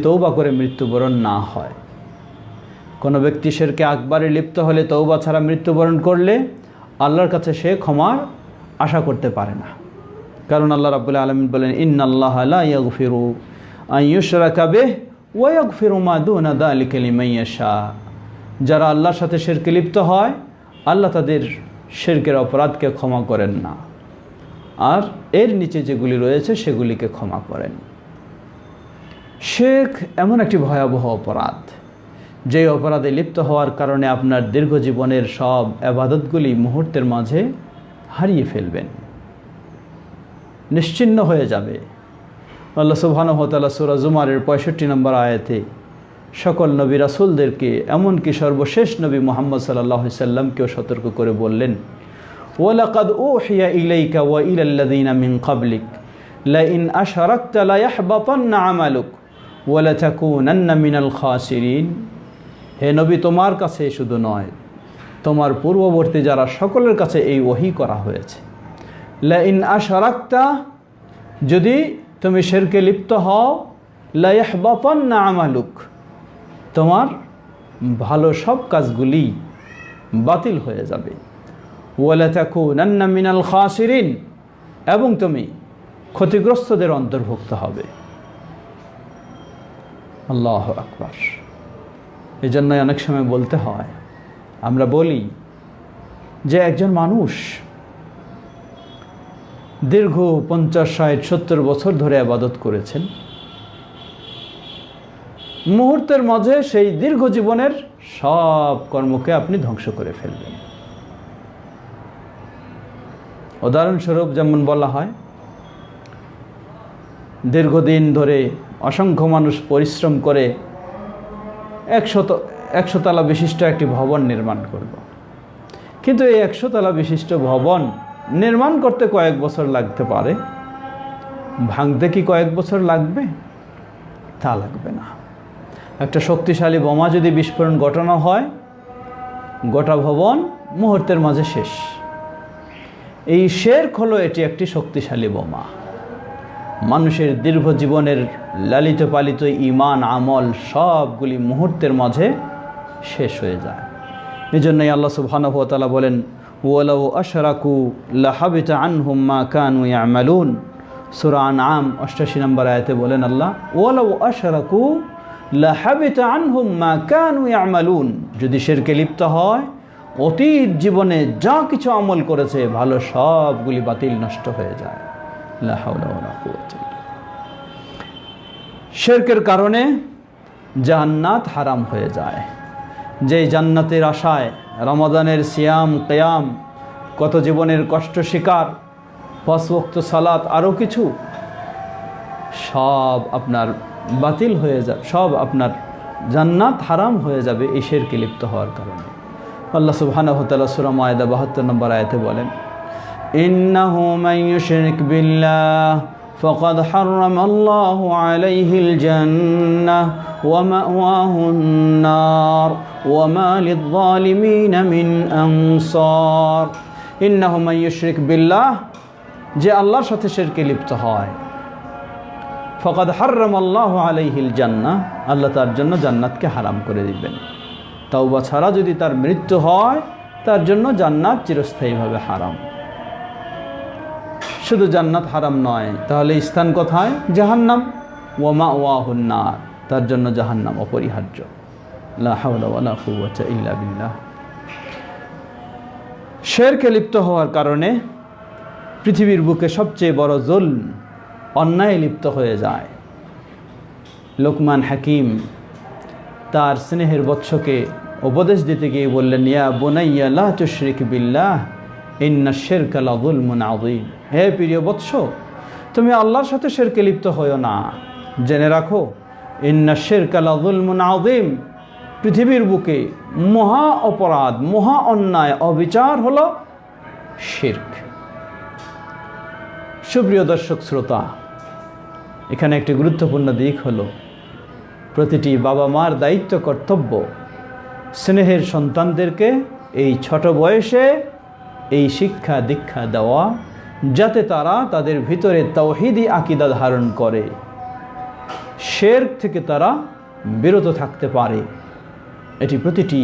তৌবা করে মৃত্যুবরণ না হয়। কোনো ব্যক্তি শিরকে আকবারে লিপ্ত হলে তৌবা ছাড়া মৃত্যুবরণ করলে আল্লাহর কাছে সে ক্ষমার আশা করতে পারে না। কারণ আল্লাহ রাব্বুল আলামিন বলেন, ইন্নাল্লাহা লা ইয়াগফিরু আন ইউশরাকা বিহি ওয়া ইয়াগফিরু মা দুনা যালিকা লিমান ইয়াশা। যারা আল্লাহর সাথে শিরকে লিপ্ত হয় আল্লাহ তাদের শিরকের অপরাধকে ক্ষমা করেন না, আর এর নিচে যেগুলি রয়েছে সেগুলিকে ক্ষমা করেন। শিরক এমন একটি ভয়াবহ অপরাধ, যে অপরাধে লিপ্ত হওয়ার কারণে আপনার দীর্ঘ জীবনের সব ইবাদতগুলি মুহূর্তের মাঝে হারিয়ে ফেলবেন, নিশ্চিহ্ন হয়ে যাবে। আল্লাহ সুবহানাহু ওয়া তাআলা সূরা জুমারের 65 নম্বর আয়াতে সকল নবী রাসূলদেরকে, এমনকি সর্বশেষ নবী মুহাম্মদ সাল্লাল্লাহু আলাইহি সাল্লামকেও সতর্ক করে বললেন, ওয়ালাকাদ উহিয়া ইলাইকা ওয়া ইলাল্লাযিনা মিন ক্বাবলিক লাইন আশরাকতা লায়াহবাতান্না আমালুক ওয়া লাতাকুনান্না মিনাল খাসিরিন। হে নবী, তোমার কাছে শুধু নয়, তোমার পূর্ববর্তী যারা সকলের কাছে এই ওহী করা হয়েছে। লাইন আশরাকতা, যদি তুমি শিরকে লিপ্ত হও, লায়াহবাতান্না আমালুক, তোমার ভালো সব কাজগুলি বাতিল হয়ে যাবে। ওয়া লাতাকুনান্না মিনাল খাসিরিন, এবং তুমি ক্ষতিগ্রস্তদের অন্তর্ভুক্ত হবে। আল্লাহু আকবার। এই জন্যই অনেক সময় বলতে হয়, আমরা বলি যে একজন মানুষ দীর্ঘ 50, 60, 70 বছর ধরে ইবাদত করেছেন, মুহূর্তের মাঝে সেই দীর্ঘ জীবনের সব কর্মকে আপনি ধ্বংস করে ফেলবেন। উদাহরণস্বরূপ যেমন বলা হয়, দীর্ঘদিন ধরে অসংখ্য মানুষ পরিশ্রম করে 100 তলা বিশিষ্ট একটি ভবন নির্মাণ করল, কিন্তু এই 100 তলা বিশিষ্ট ভবন নির্মাণ করতে কয়েক বছর লাগতে পারে, ভাঙতে কি কয়েক বছর লাগবে? তা লাগবে না। একটা শক্তিশালী বোমা যদি বিস্ফোরণ ঘটানো হয়, গোটা ভবন মুহূর্তের মাঝে শেষ। এই শিরক হলো এটি একটি শক্তিশালী বোমা। মানুষের দীর্ঘ জীবনের লালিত পালিত ঈমান আমল সবগুলি মুহূর্তের মাঝে শেষ হয়ে যায়। এই জন্যই আল্লাহ সুবহানাহু ওয়া তাআলা বলেন, ওয়ালাউ আশরাকু লাহাবিতা আনহুম মা কানু ইয়ামালুন। সূরা আনআম 88 নম্বর আয়াতে বলেন আল্লাহ, ওয়ালাউ আশরাকু লাহাবিতা আনহুম মা কানু ইয়ামালুন। যদি শিরকে লিপ্ত হয়, অতীত জীবনে যা কিছু আমল করেছে ভালো সবগুলি বাতিল, নষ্ট হয়ে যায়। লা হাওলা ওয়ালা কুওয়াতা ইল্লা বিল্লাহ। শিরকের কারণে জান্নাত হারাম হয়ে যায়। যেই জান্নাতের আশায় রমাদানের সিয়াম কিয়াম, কত জীবনের কষ্ট শিকার, 5 ওয়াক্ত সালাত, আরও কিছু, সব আপনার বাতিল হয়ে যাবে, সব আপনার জান্নাত হারাম হয়ে যাবে এই শিরকে লিপ্ত হওয়ার কারণে। আল্লাহ সুবহানাহু ওয়া তাআলা সূরা মায়েদা 72 নম্বর আয়াতে বলেন, ইন্নাহু মান ইউশরিক বিল্লাহ ফাকাদ হারামাল্লাহু আলাইহিল জান্নাহ ওয়া মাওয়াহুন নার ওয়া মা লিয-যালিমিন মিন আনসার। ইন্নাহু মান ইউশরিক বিল্লাহ, যে আল্লাহর সাথে শিরকে লিপ্ত হয়, ফাকাদ হারামাল্লাহু আলাইহিল জান্নাহ, আল্লাহ তার জন্য জান্নাতকে হারাম করে দিবেন। তাওবা ছাড়া যদি তার মৃত্যু হয়, তার জন্য জান্নাত চিরস্থায়ীভাবে হারাম। শুধু জান্নাত হারাম নয়, তাহলে স্থান কোথায়? জাহান্নাম। ওয়া মাওয়াহুন নার, তার জন্য জাহান্নাম অপরিহার্য। লা হাওলা ওয়ালা কুওয়াতা ইল্লা বিল্লাহ। শিরকে লিপ্ত হওয়ার কারণে পৃথিবীর বুকে সবচেয়ে বড় জুলম, অন্যায় লিপ্ত হয়ে যায়। লোকমান হাকিম তার স্নেহের বৎসকে উপদেশ দিতে গিয়ে বললেন, ইয়া বুনাইয়া লা তুশরিক বিল্লাহ ইন্নাশ শিরকা লাযুলমুন আযীম। হে প্রিয় বৎস, তুমি আল্লাহর সাথে শিরকে লিপ্ত হয়ো না। জেনে রাখো, ইন্নাশ শিরকা লাযুলমুন আযীম, পৃথিবীর বুকে মহা অপরাধ, মহা অন্যায়, অবিচার হলো শিরক। সুপ্রিয় দর্শক শ্রোতা, এখানে একটি গুরুত্বপূর্ণ দিক হলো, প্রতিটি বাবা মার দায়িত্ব, কর্তব্য স্নেহের সন্তানদেরকে এই ছোট বয়সে এই শিক্ষা দীক্ষা দেওয়া, যাতে তারা তাদের ভিতরে তাওহীদি আকীদা ধারণ করে, শিরক থেকে তারা বিরত থাকতে পারে। এটি প্রতিটি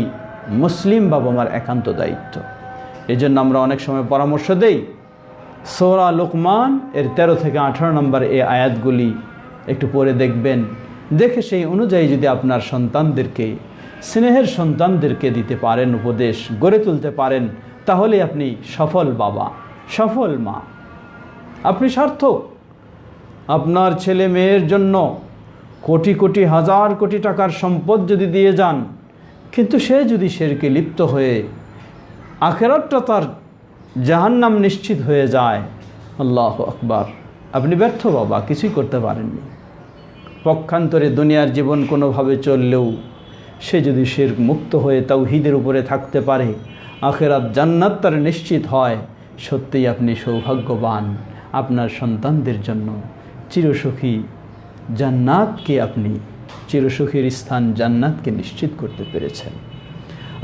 মুসলিম বাবা মার একান্ত দায়িত্ব। এই জন্য আমরা অনেক সময় পরামর্শ দেই, সূরা লোকমান এর 13 থেকে 18 নম্বর এই আয়াতগুলি একটু পড়ে দেখবেন। দেখে সেই অনুযায়ী যদি আপনার সন্তানদেরকে, স্নেহের সন্তানদেরকে দিতে পারেন, উপদেশ গড়ে তুলতে পারেন, তাহলে আপনি সফল বাবা, সফল মা। আপনি সার্থক। আপনার ছেলে মেয়ের জন্য কোটি কোটি, হাজার কোটি টাকার সম্পদ যদি দিয়ে যান, কিন্তু সে যদি শিরকে লিপ্ত হয়ে আখিরাতটা তার জাহান্নাম নিশ্চিত হয়ে যায়, আল্লাহু আকবার, আপনি ব্যর্থ বাবা, কিছুই করতে পারেননি। পক্ষান্তরে দুনিয়ার জীবন কোনোভাবে চললেও সে যদি শিরক মুক্ত হয়ে তাওহীদের উপরে থাকতে পারে, আখিরাত জান্নাত তার নিশ্চিত হয়, সত্যিই আপনি সৌভাগ্যবান। আপনার সন্তানদের জন্য চিরসুখী জান্নাতকে, আপনি চিরসুখীর স্থান জান্নাতকে নিশ্চিত করতে পেরেছেন।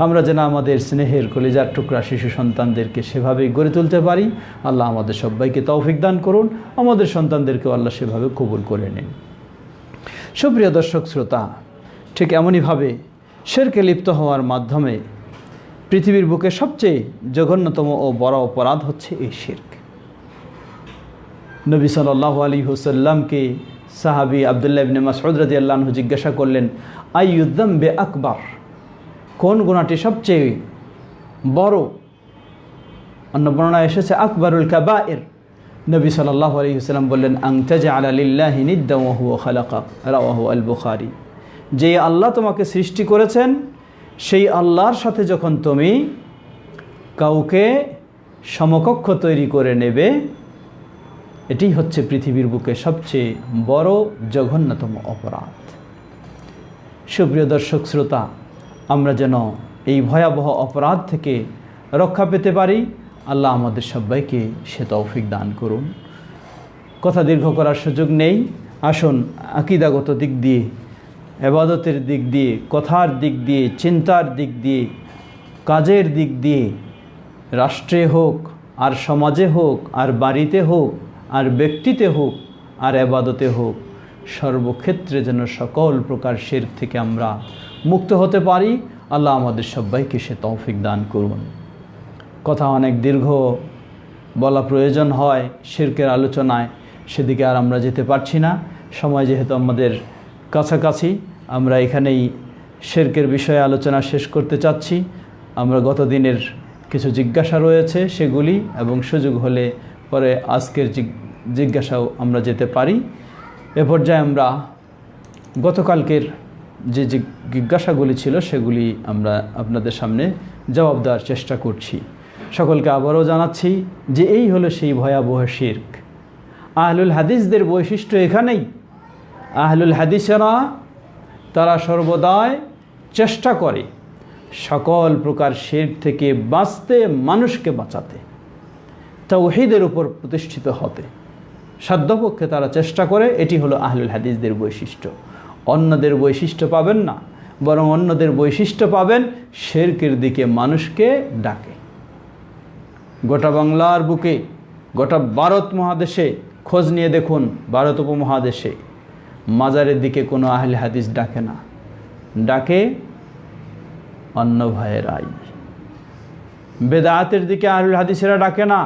আমরা যেন আমাদের স্নেহের কলিজার টুকরা শিশু সন্তানদেরকে সেভাবেই গড়ে তুলতে পারি। আল্লাহ আমাদের সবাইকে তৌফিক দান করুন, আমাদের সন্তানদেরকেও আল্লাহ সেভাবে কবুল করে নিন। সুপ্রিয় দর্শক শ্রোতা, ঠিক এমনইভাবে শিরকে লিপ্ত হওয়ার মাধ্যমে পৃথিবীর বুকে সবচেয়ে জঘন্যতম ও বড় অপরাধ হচ্ছে এই শিরক। নবী সাল্লাল্লাহু আলাইহি ওয়াসাল্লামকে সাহাবী আব্দুল্লাহ ইবনে মাসউদ রাদিয়াল্লাহু আনহু জিজ্ঞাসা করলেন, আইয়ু যামবি আকবার, কোন গুনাহটি সবচেয়ে বড়? অন্য বর্ণনায় এসেছে আকবারুল কাবায়ের। নবী সাল্লাল্লাহু আলাইহি ওয়াসাল্লাম বললেন, আন তাজআলা লিল্লাহি নিদ্দান ওয়া হুয়া খালাকাক, রাওয়াহু আল বুখারী। যে আল্লাহ তোমাকে সৃষ্টি করেছেন, সেই আল্লাহর সাথে যখন তুমি কাউকে সমকক্ষ তৈরি করে নেবে, এটি হচ্ছে পৃথিবীর বুকে সবচেয়ে বড় জঘন্যতম অপরাধ। সুপ্রিয় দর্শক শ্রোতা, আমরা যেন এই ভয়াবহ অপরাধ থেকে রক্ষা পেতে পারি, আল্লাহ আমাদের সবাইকে সে তৌফিক দান করুন। কথা দীর্ঘ করার সুযোগ নেই। আসুন আকীদাগত দিক দিয়ে, ইবাদতের দিক দিয়ে, কথার দিক দিয়ে, চিন্তার দিক দিয়ে, কাজের দিক দিয়ে, রাষ্ট্রে হোক আর সমাজে হোক আর বাড়িতে হোক আর ব্যক্তিতে হোক আর ইবাদতে হোক, সর্বক্ষেত্রে যেন সকল প্রকার শিরক থেকে আমরা মুক্ত হতে পারি। আল্লাহ আমাদের সবাইকে সে তৌফিক দান করুন। কথা অনেক দীর্ঘ বলা প্রয়োজন হয় শিরকের আলোচনায়, সেদিকে আর আমরা যেতে পারছি না। সময় যেহেতু আমাদের কাছাকাছি, আমরা এখানেই শিরকের বিষয়ে আলোচনা শেষ করতে চাচ্ছি। আমরা গত দিনের কিছু জিজ্ঞাসা রয়েছে সেগুলি, এবং সুযোগ হলে পরে আজকের জিজ্ঞাসাও আমরা যেতে পারি। এ পর্যায়ে আমরা গতকালকের যে জিজ্ঞাসাগুলি ছিল সেগুলি আমরা আপনাদের সামনে জবাব দেওয়ার চেষ্টা করছি। সকলকে আবারও জানাচ্ছি যে এই হলো সেই ভয়াবহ শিরক। আহলুল হাদিসদের বৈশিষ্ট্য এখানেই, আহলুল হাদিসেরা তারা সর্বদাই চেষ্টা করে সকল প্রকার শিরক থেকে বাঁচতে, মানুষকে বাঁচাতে, তাওহীদের উপর প্রতিষ্ঠিত হতে সাধ্যপক্ষে তারা চেষ্টা করে। এটি হলো আহলুল হাদিসদের বৈশিষ্ট্য। অন্যদের বৈশিষ্ট্য পাবেন না, বরং অন্যদের বৈশিষ্ট্য পাবেন শিরকের দিকে মানুষকে ডাকে। গোটা বাংলার বুকে, গোটা ভারত মহাদেশে খোঁজ নিয়ে দেখুন, ভারত উপমহাদেশে মাজারের দিকে কোনো আহলে হাদিস ডাকে না, ডাকে অন্য ভাইয়েরাই। বেদাতের দিকে আহলুল হাদিসেরা ডাকে না,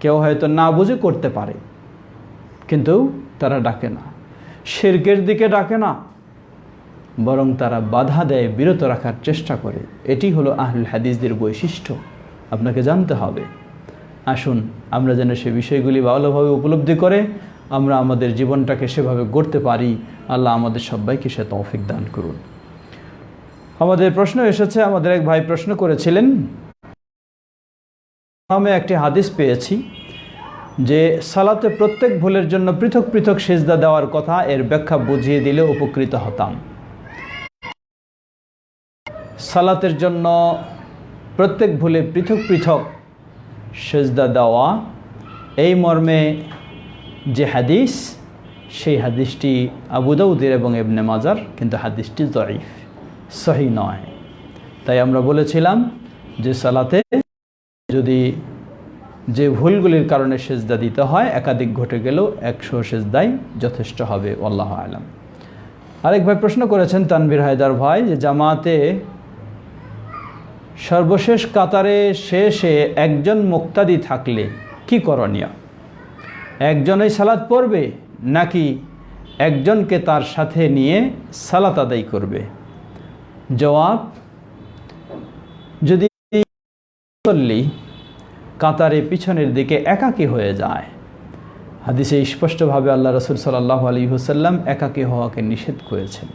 কেউ হয়তো না বুঝে করতে পারে, কিন্তু তারা ডাকে না। শিরকের দিকে ডাকে না, বরং তারা বাধা দেয়, বিরত রাখার চেষ্টা করে। এটি হলো আহলুল হাদিসদের বৈশিষ্ট্য, আপনাকে জানতে হবে। আসুন আমরা যেন সে বিষয়গুলি ভালোভাবে উপলব্ধি করে আমরা আমাদের জীবনটাকে সেভাবে গড়তে পারি। আল্লাহ আমাদের সবাইকে সে তৌফিক দান করুন। আমাদের প্রশ্ন এসেছে, আমাদের এক ভাই প্রশ্ন করেছিলেন, আমি একটি হাদিস পেয়েছি যে সালাতে প্রত্যেক ভুলের জন্য পৃথক পৃথক সিজদা দেওয়ার কথা, এর ব্যাখ্যা বুঝিয়ে দিলে উপকৃত হতাম। সালাতের জন্য প্রত্যেক ভুলে পৃথক পৃথক সিজদা দেওয়া, এই মর্মে যে হাদিস, সেই হাদিসটি আবু দাউদের এবং ইবনে মাজার, কিন্তু হাদিসটি যঈফ, সহিহ নয়। তাই আমরা বলেছিলাম যে সালাতে যদি যে ভুলগুলির কারণে সিজদা দিতে হয় একাধিক ঘটে গেলেও 100 সিজদাই যথেষ্ট হবে, আল্লাহু আ'লাম। আরেক ভাই প্রশ্ন করেছেন, তানভীর হায়দার ভাই, যে জামাতে সর্বশেষ কাতারে শেষে একজন মুক্তাদি থাকলে কি করণীয়? একজনই সালাত পড়বে নাকি একজনকে তার সাথে নিয়ে সালাত আদায় করবে? জবাব, যদি কাতারে পিছনের দিকে একাকী হয়ে যায়, হাদিসে স্পষ্টভাবে আল্লাহ রাসূল সাল্লাল্লাহু আলাইহি ওয়াসাল্লাম একাকী হওয়াকে নিষেধ করেছেন,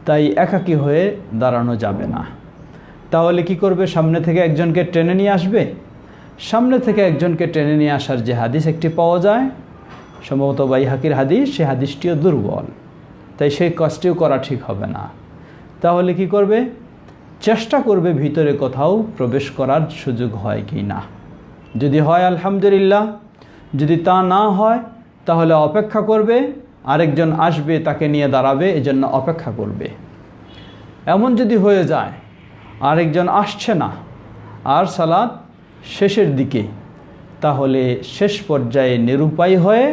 তাই একাকী হয়ে দাঁড়ানো যাবে না। তাহলে কি করবে? সামনে থেকে একজনকে টেনে নিয়ে আসবে। সামনে থেকে একজনকে টেনে নিয়ে আসার যে হাদিস একটি পাওয়া যায়, সম্ভবত বাইহাকির হাদিস, সে হাদিসটিও দুর্বল, তাই সেই কাজটিও করা ঠিক হবে না। তাহলে কি করবে? চেষ্টা করবে ভিতরে কোথাও প্রবেশ করার সুযোগ হয় কি না। যদি হয় আলহামদুলিল্লাহ, যদি তা না হয় তাহলে অপেক্ষা করবে, আরেকজন আসবে তাকে নিয়ে দাঁড়াবে, এজন্য অপেক্ষা করবে। এমন যদি হয়ে যায় আরেকজন আসছে না আর সালাত শেষের দিকে, তাহলে শেষ পর্যায়ে নিরুপায় হয়ে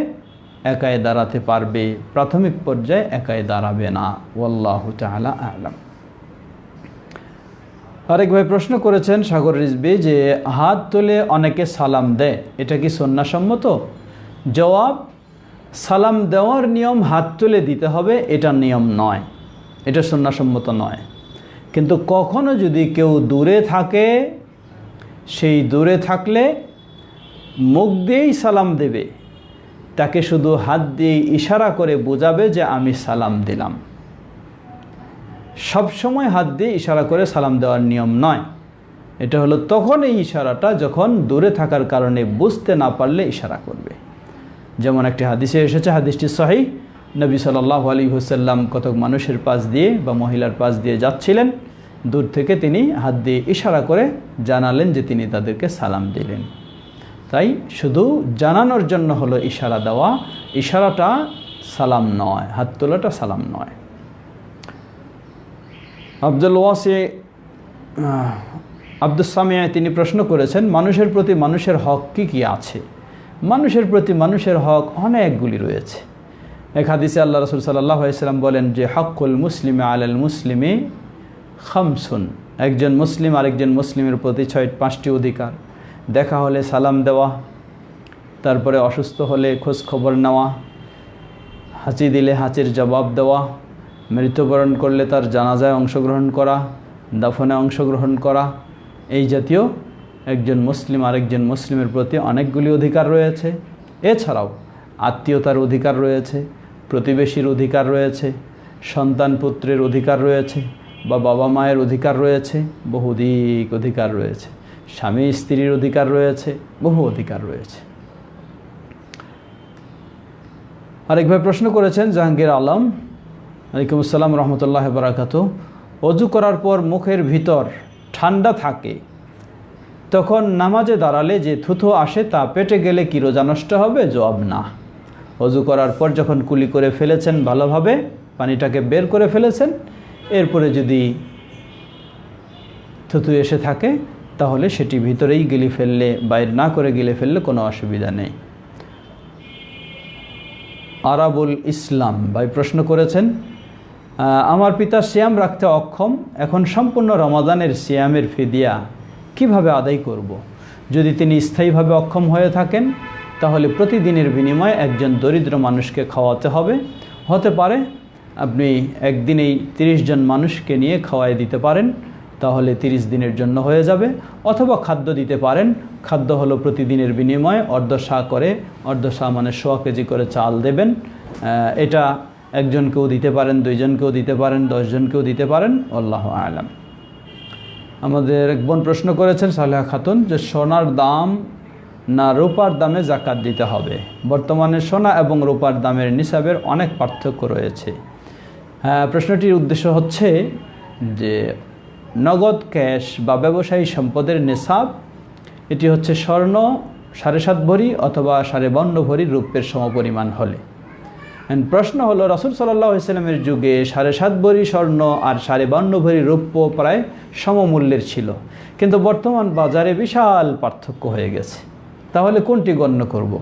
একাই দাঁড়াতে পারবে, প্রাথমিক পর্যায়ে একাই দাঁড়াবে না। ওয়াল্লাহু তাআলা আ'লাম। আরেক ভাই প্রশ্ন করেছেন, সাগর রিজবি, যে হাত তুলে অনেকে সালাম দেয়, এটা কি সুন্নাহসম্মত? জবাব, সালাম দেওয়ার নিয়ম হাত তুলে দিতে হবে এটা নিয়ম নয়, এটা সুন্নাহসম্মত নয়। কিন্তু কখনো যদি কেউ দূরে থাকে, সেই দূরে থাকলে মুখ দিয়েই সালাম দেবে, তাকে শুধু হাত দিয়ে ইশারা করে বোঝাবে যে আমি সালাম দিলাম। সব সময় হাত দিয়ে ইশারা করে সালাম দেওয়ার নিয়ম নয়। এটা হলো তখন এই ইশারাটা যখন দূরে থাকার কারণে বুঝতে না পারলে ইশারা করবে। যেমন একটি হাদিসে এসেছে, হাদিসটি সহিহ, নবী সাল্লাল্লাহু আলাইহি ওয়াসাল্লাম কতক মানুষের পাশ দিয়ে বা মহিলার পাশ দিয়ে যাচ্ছিলেন, দূর থেকে তিনি হাত দিয়ে ইশারা করে জানালেন যে তিনি তাদেরকে সালাম দিলেন। তাই শুধু জানানোর জন্য হলো ইশারা দেওয়া, ইশারাটা সালাম নয়, হাত তোলাটা সালাম নয়। আব্দুস সামি তিনি প্রশ্ন করেছেন, মানুষের প্রতি মানুষের হক কি কি আছে? মানুষের প্রতি মানুষের হক অনেকগুলি রয়েছে। এক হাদিসে আল্লাহ রাসূল সাল্লাল্লাহু আলাইহি ওয়াসাল্লাম বলেন যে হকুল মুসলিমে আলাল মুসলিমে খামসুন, একজন মুসলিম আরেকজন মুসলিমের প্রতি 5টি অধিকার। দেখা হলে সালাম দেওয়া, তারপরে অসুস্থ হলে খোঁজ খবর নেওয়া, হাঁচি দিলে হাঁচির জবাব দেওয়া, মৃত্যুবরণ করলে তার জানাজায় অংশগ্রহণ করা, দাফনে অংশগ্রহণ করা, এই জাতীয় একজন মুসলিম আরেকজন মুসলিমের প্রতি অনেকগুলি অধিকার রয়েছে। এছাড়াও আত্মীয়তার অধিকার রয়েছে, প্রতিবেশীর অধিকার রয়েছে, সন্তান পুত্রের অধিকার রয়েছে, বা বাবা মায়ের অধিকার রয়েছে, বহুদিক অধিকার রয়েছে, স্বামী স্ত্রীর অধিকার রয়েছে, বহু অধিকার রয়েছে। আরেকভাবে প্রশ্ন করেছেন জাহাঙ্গীর আলম, ওয়ালাইকুম আসসালাম রহমতুল্লাহ বারাকাতু। অজু করার পর মুখের ভিতর ঠান্ডা থাকে, তখন নামাজে দাঁড়ালে যে থুথু আসে তা পেটে গেলে কি রোজা নষ্ট হবে? জবাব না। অজু করার পর যখন কুলি করে ফেলেছেন, ভালোভাবে পানিটাকে বের করে ফেলেছেন, এরপরে যদি থুথু এসে থাকে তাহলে সেটি ভিতরেই গিলে ফেললে, বাইর না করে গিলে ফেললে কোনো অসুবিধা নেই। আরাবুল ইসলাম ভাই প্রশ্ন করেছেন, আমার পিতা সিয়াম রাখতে অক্ষম, এখন সম্পূর্ণ রমাদানের সিয়ামের ফিদিয়া কিভাবে আদায় করব। যদি তিনি স্থায়ীভাবে অক্ষম হয়ে থাকেন তাহলে প্রতিদিনের বিনিময়ে একজন দরিদ্র মানুষকে খাওয়াতে হবে। হতে পারে আপনি একদিনেই 30 জন মানুষকে নিয়ে খাওয়াই দিতে পারেন, তাহলে 30 দিনের জন্য হয়ে যাবে। অথবা খাদ্য দিতে পারেন, খাদ্য হলো প্রতিদিনের বিনিময়ে অর্ধশা করে, অর্ধশা মানে 100 কেজি করে চাল দেবেন। এটা একজনকেও দিতে পারেন, 2 জনকেও দিতে পারেন, 10 জনকেও দিতে পারেন, আল্লাহু আ'লাম। আমাদের এক বোন প্রশ্ন করেছেন সালেহা খাতুন, যে সোনার দাম না রূপার দামে জাকাত দিতে হবে? বর্তমানে সোনা এবং রূপার দামের নিসাবের অনেক পার্থক্য রয়েছে। প্রশ্নটির উদ্দেশ্য হচ্ছে যে নগদ ক্যাশ বা ব্যবসায়ী সম্পদের নিসাব, এটি হচ্ছে স্বর্ণ 7.5 ভরি অথবা 52 ভরি রূপের সমপরিমাণ হলে। প্রশ্ন হলো, রাসূল সাল্লাল্লাহু আলাইহি ওয়াসাল্লামের যুগে 7.5 ভরি স্বর্ণ আর 52 ভরি রৌপ্য প্রায় সমমূল্যের ছিল, কিন্তু বর্তমান বাজারে বিশাল পার্থক্য হয়ে গেছে। তাহলে কোনটি গণ্য করব?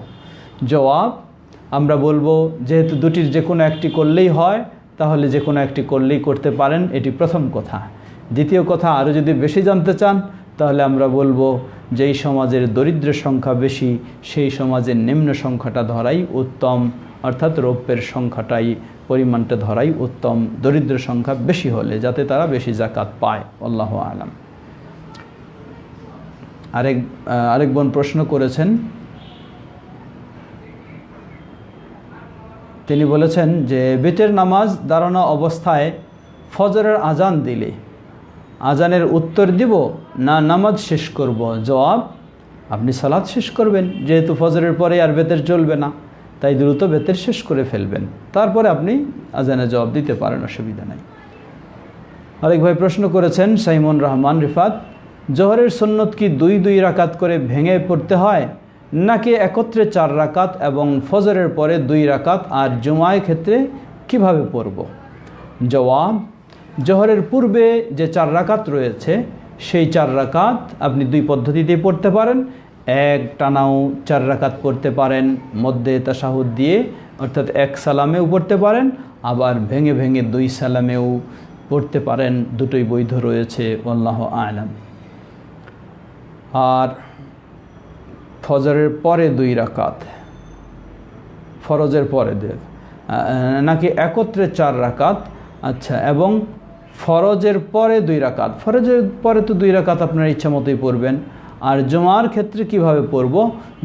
জবাব, আমরা বলবো যেহেতু দুটির যে কোনো একটি করলেই হয়, তাহলে যে কোনো একটি করলেই করতে পারেন, এটি প্রথম কথা। দ্বিতীয় কথা, আরও যদি বেশি জানতে চান তাহলে আমরা বলবো যেই সমাজের দরিদ্রের সংখ্যা বেশি সেই সমাজের নিম্ন সংখ্যাটা ধরাই উত্তম, অর্থাৎ রৌপ্যের সংখ্যাটাই, পরিমাণটা ধরাই উত্তম, দরিদ্র সংখ্যা বেশি হলে, যাতে তারা বেশি জাকাত পায়। আল্লাহু আ'লাম। আরেক বোন প্রশ্ন করেছেন, তিনি বলেছেন যে বেতের নামাজ দাঁড়ানো অবস্থায় ফজরের আজান দিলে আজানের উত্তর দিব না নামাজ শেষ করব? জবাব, আপনি সালাত শেষ করবেন, যেহেতু ফজরের পরে আর বেতের চলবে না, তাই দ্রুত বেতের শেষ করে ফেলবেন, তারপরে আপনি আজানের জবাব দিতে পারেন, অসুবিধা নেই। আরেক ভাই প্রশ্ন করেছেন সাইমন রহমান রিফাত, জোহরের সুন্নত কি 2 রাকাত করে ভেঙে পড়তে হয়, নাকি একত্রে 4 রাকাত এবং ফজরের পরে 2 রাকাত, আর জুমায় ক্ষেত্রে কিভাবে পড়ব? জবাব, জোহরের পূর্বে যে 4 রাকাত রয়েছে সেই 4 রাকাত আপনি 2 পদ্ধতিতেই পড়তে পারেন। এক টানাও 4 রাকাত পড়তে পারেন মধ্যে তাশাহুদ দিয়ে, অর্থাৎ 1 সালামেও পড়তে পারেন, আবার ভেঙে ভেঙে 2 সালামেও পড়তে পারেন, দুটোই বৈধ রয়েছে, আল্লাহু আ'লাম। আর ফজরের পরে 2 রাকাত, ফরজের পরে নাকি একত্রে 4 রাকাত? আচ্ছা, এবং ফরজের পরে 2 রাকাত, ফরজের পরে তো 2 রাকাত আপনার ইচ্ছা মতোই পড়বেন। আর জুমার ক্ষেত্রে কিভাবে পড়ব?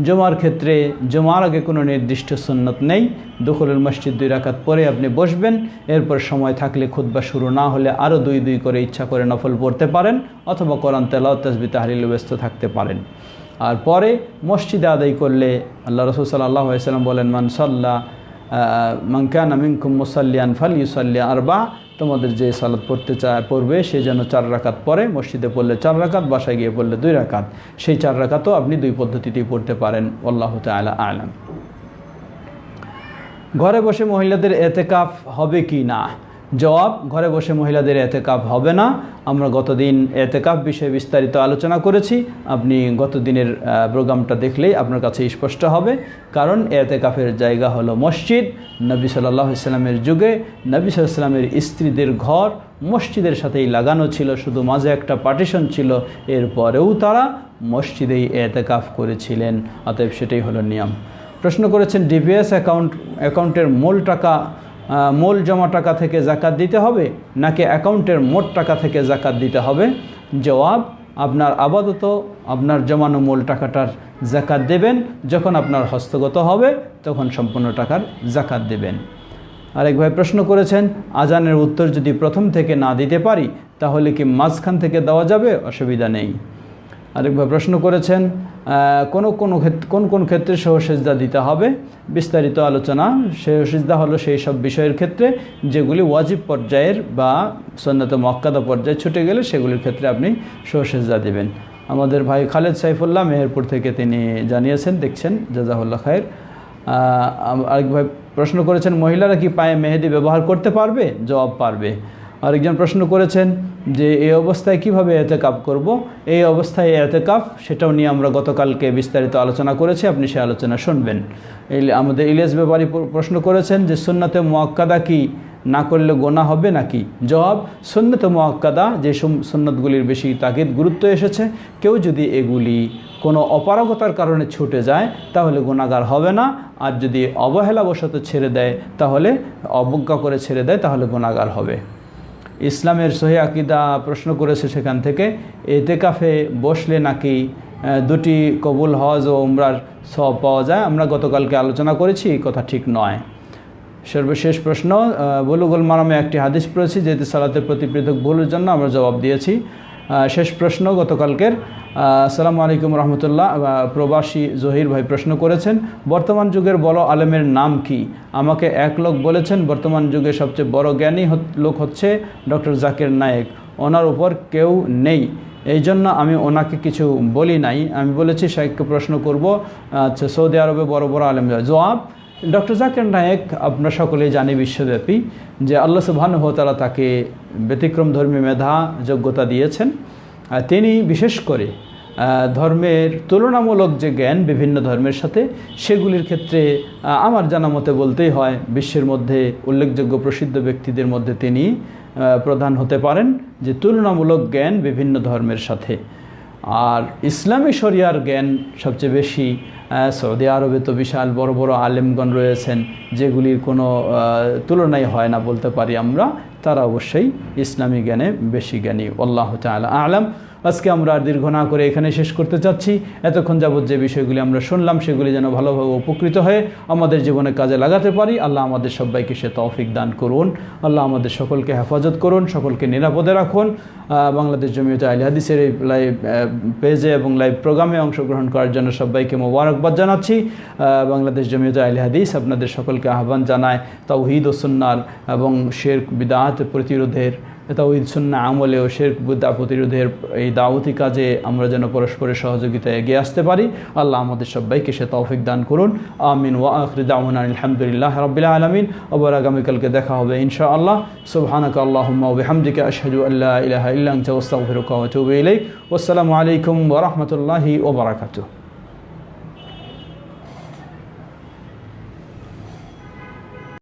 জুমার ক্ষেত্রে জুমার আগে কোনো নির্দিষ্ট সুন্নত নেই, দুখুলুল মসজিদ 2 রাকাত পরে আপনি বসবেন, এরপর সময় থাকলে খুতবা শুরু না হলে আরও 2 করে ইচ্ছা করে নফল পড়তে পারেন, অথবা কোরআন তেলাওয়াত তাসবিহ তাহলিলে ব্যস্ত থাকতে পারেন। আর পরে মসজিদে আদায় করলে আল্লাহ রাসূল সাল্লাল্লাহু আলাইহি ওয়াসাল্লাম বলেন, মান কানা মিনকুম মুসাল্লিয়ান ফালইউসাল্লি 4, তোমাদের যে সালাত পড়বে সে যেন 4 রাকাত পরে, মসজিদে পড়লে 4 রাকাত, বাসায় গিয়ে পড়লে 2 রাকাত। সেই 4 রাকাতও আপনি 2 পদ্ধতিতেই পড়তে পারেন, আল্লাহু তাআলা আ'লাম। ঘরে বসে মহিলাদের এতেকাফ হবে কি না? জবাব, ঘরে বসে মহিলাদের এতেকাফ হবে না। আমরা গতদিন এতেকাফ বিষয়ে বিস্তারিত আলোচনা করেছি, আপনি গত দিনের প্রোগ্রামটা দেখলেই আপনার কাছে স্পষ্ট হবে। কারণ এতেকাফের জায়গা হলো মসজিদ। নবী সাল্লাল্লাহু আলাইহি ওয়াসাল্লামের যুগে নবী সাল্লাল্লাহু আলাইহি ওয়াসাল্লামের স্ত্রীদের ঘর মসজিদের সাথেই লাগানো ছিল, শুধু মাঝে একটা পার্টিশন ছিল, এরপরেও তারা মসজিদেই এতেকাফ করেছিলেন, অতএব সেটাই হলো নিয়ম। প্রশ্ন করেছেন ডিপিএস অ্যাকাউন্টের মূল জমা টাকা থেকে জাকাত দিতে হবে নাকি অ্যাকাউন্টের মোট টাকা থেকে জাকাত দিতে হবে? জবাব, আপনার আপাতত আপনার জমানো মূল টাকাটার জাকাত দেবেন, যখন আপনার হস্তগত হবে তখন সম্পূর্ণ টাকার জাকাত দেবেন। আরেক ভাই প্রশ্ন করেছেন, আজানের উত্তর যদি প্রথম থেকে না দিতে পারি তাহলে কি মাঝখান থেকে দেওয়া যাবে? অসুবিধা নেই। আরেকবার প্রশ্ন করেছেন কোন কোন ক্ষেত্রে সহসিজদা দিতে হবে, বিস্তারিত আলোচনা। সহসিজদা হলো সেই সব বিষয়ের ক্ষেত্রে যেগুলি ওয়াজিব পর্যায়ের বা সুন্নাতে মুআক্কাদা পর্যায়ে ছুটে গেলে সেগুলির ক্ষেত্রে আপনি সহসিজদা দিবেন। আমাদের ভাই খালেদ সাইফুল্লাহ মেহেরপুর থেকে তিনি জানিয়েছেন, দেখছেন, জাযাহুল্লাহ খায়ের। আরেক ভাই প্রশ্ন করেছেন মহিলারা কি পায়ে মেহেদি ব্যবহার করতে পারবে? জবাব, পারবে। আরেকজন প্রশ্ন করেছেন যে এই অবস্থায় কিভাবে এতেকাফ করব। এই অবস্থায় এতেকাফ সেটাও নিয়ে আমরা গতকালকে বিস্তারিত আলোচনা করেছি, আপনি সেই আলোচনা শুনবেন। আমাদের ইলিয়াস ব্যাপারী প্রশ্ন করেছেন যে সুন্নাতে মুআক্কাদা কি না করলে গোনা হবে নাকি? জবাব, সুন্নাতে মুআক্কাদা যে সুন্নতগুলির বেশি তাগিদ গুরুত্ব এসেছে, কেউ যদি এগুলি কোনো অপারগতার কারণে ছুটে যায় তাহলে গুনাহগার হবে না, আর যদি অবহেলাবশত ছেড়ে দেয়, তাহলে অবজ্ঞা করে ছেড়ে দেয়, তাহলে গুনাহগার হবে। ইসলামের সহিহ আকীদা প্রশ্ন করেছে সেখান থেকে, এতেকাফে বসলে নাকি দুটি কবুল হজ ও উমরার সওয়াব পাওয়া যায়? আমরা গতকালকে আলোচনা করেছি, এই কথা ঠিক নয়। সর্বশেষ প্রশ্ন, বুলুগুল মারামে একটি হাদিস পড়েছি যেহেতু সালাতের প্রতি পৃথক ভুলের জন্য আমরা জবাব দিয়েছি। শেষ প্রশ্ন গতকালকের, আসসালামু আলাইকুম রহমতুল্লাহ। প্রবাসী জহির ভাই প্রশ্ন করেছেন বর্তমান যুগের বড় আলেমের নাম কি? আমাকে এক লোক বলেছেন বর্তমান যুগে সবচেয়ে বড় জ্ঞানী লোক হচ্ছে ডক্টর জাকির নায়েক, ওনার উপর কেউ নেই, এই জন্য আমি ওনাকে কিছু বলি নাই। আমি বলেছি শাইখকে প্রশ্ন করব, আচ্ছা সৌদি আরবে বড় বড় আলেম। জবাব, ডক্টর জাকির নায়েক আমরা সকলেই জানি বিশ্বব্যাপী যে আল্লাহ সুবহানাহু ওয়া তাআলা তাকে ব্যতিক্রম ধর্মী মেধা যোগ্যতা দিয়েছেন। তিনি বিশেষ করে ধর্মের তুলনামূলক যে জ্ঞান বিভিন্ন ধর্মের সাথে, সেগুলির ক্ষেত্রে আমার জানা মতে বলতেই হয় বিশ্বের মধ্যে উল্লেখযোগ্য প্রসিদ্ধ ব্যক্তিদের মধ্যে তিনি প্রধান হতে পারেন, যে তুলনামূলক জ্ঞান বিভিন্ন ধর্মের সাথে। আর ইসলামী শরিয়ার জ্ঞান সবচেয়ে বেশি। সৌদি আরবে তো বিশাল বড় বড় আলেমগণ রয়েছেন যেগুলির কোনো তুলনাই হয় না বলতে পারি আমরা, তারা অবশ্যই ইসলামী জ্ঞানে বেশি জ্ঞানী। আল্লাহু তাআলা আ'লাম। আজকে আমরা আর দীর্ঘ না করে এখানে শেষ করতে চাচ্ছি। এতক্ষণ যাবৎ যে বিষয়গুলি আমরা শুনলাম সেগুলি যেন ভালোভাবে উপকৃত হয়ে আমাদের জীবনে কাজে লাগাতে পারি। আল্লাহ আমাদের সবাইকে সে তৌফিক দান করুন। আল্লাহ আমাদের সকলকে হেফাজত করুন, সকলকে নিরাপদে রাখুন। বাংলাদেশ জমিয়তে আহলে হাদিসের এই লাইভ পেজে এবং লাইভ প্রোগ্রামে অংশগ্রহণ করার জন্য সবাইকে মোবারকবাদ জানাচ্ছি। বাংলাদেশ জমিয়তে আহলে হাদিস আপনাদের সকলকে আহ্বান জানায় তাওহীদ ও সুন্নাহর এবং শিরক বিদআত প্রতিরোধের, তাওহীদ সুন্নাহ আমলে ও শিরক বিদআত প্রতিরোধের এই দাওয়াতি কাজে আমরা যেন পরস্পরের সহযোগিতায় এগিয়ে আসতে পারি। আল্লাহ আমাদের সবাইকে সে তৌফিক দান করুন। আমিন। ওয়া আখিরু দাওয়ানা আলহামদুলিল্লাহি রাব্বিল আলামিন। আবার আগামীকালকে দেখা হবে ইনশাআল্লাহ। সুবহানাকা আল্লাহুম্মা ওয়া বিহামদিকা আশহাদু আল্লা ইলাহা ইল্লা আনতা আস্তাগফিরুকা ওয়া আতুবু ইলাইক। ওয়াসসালামু আলাইকুম ওয়া রাহমাতুল্লাহি ওয়া বারাকাতুহু।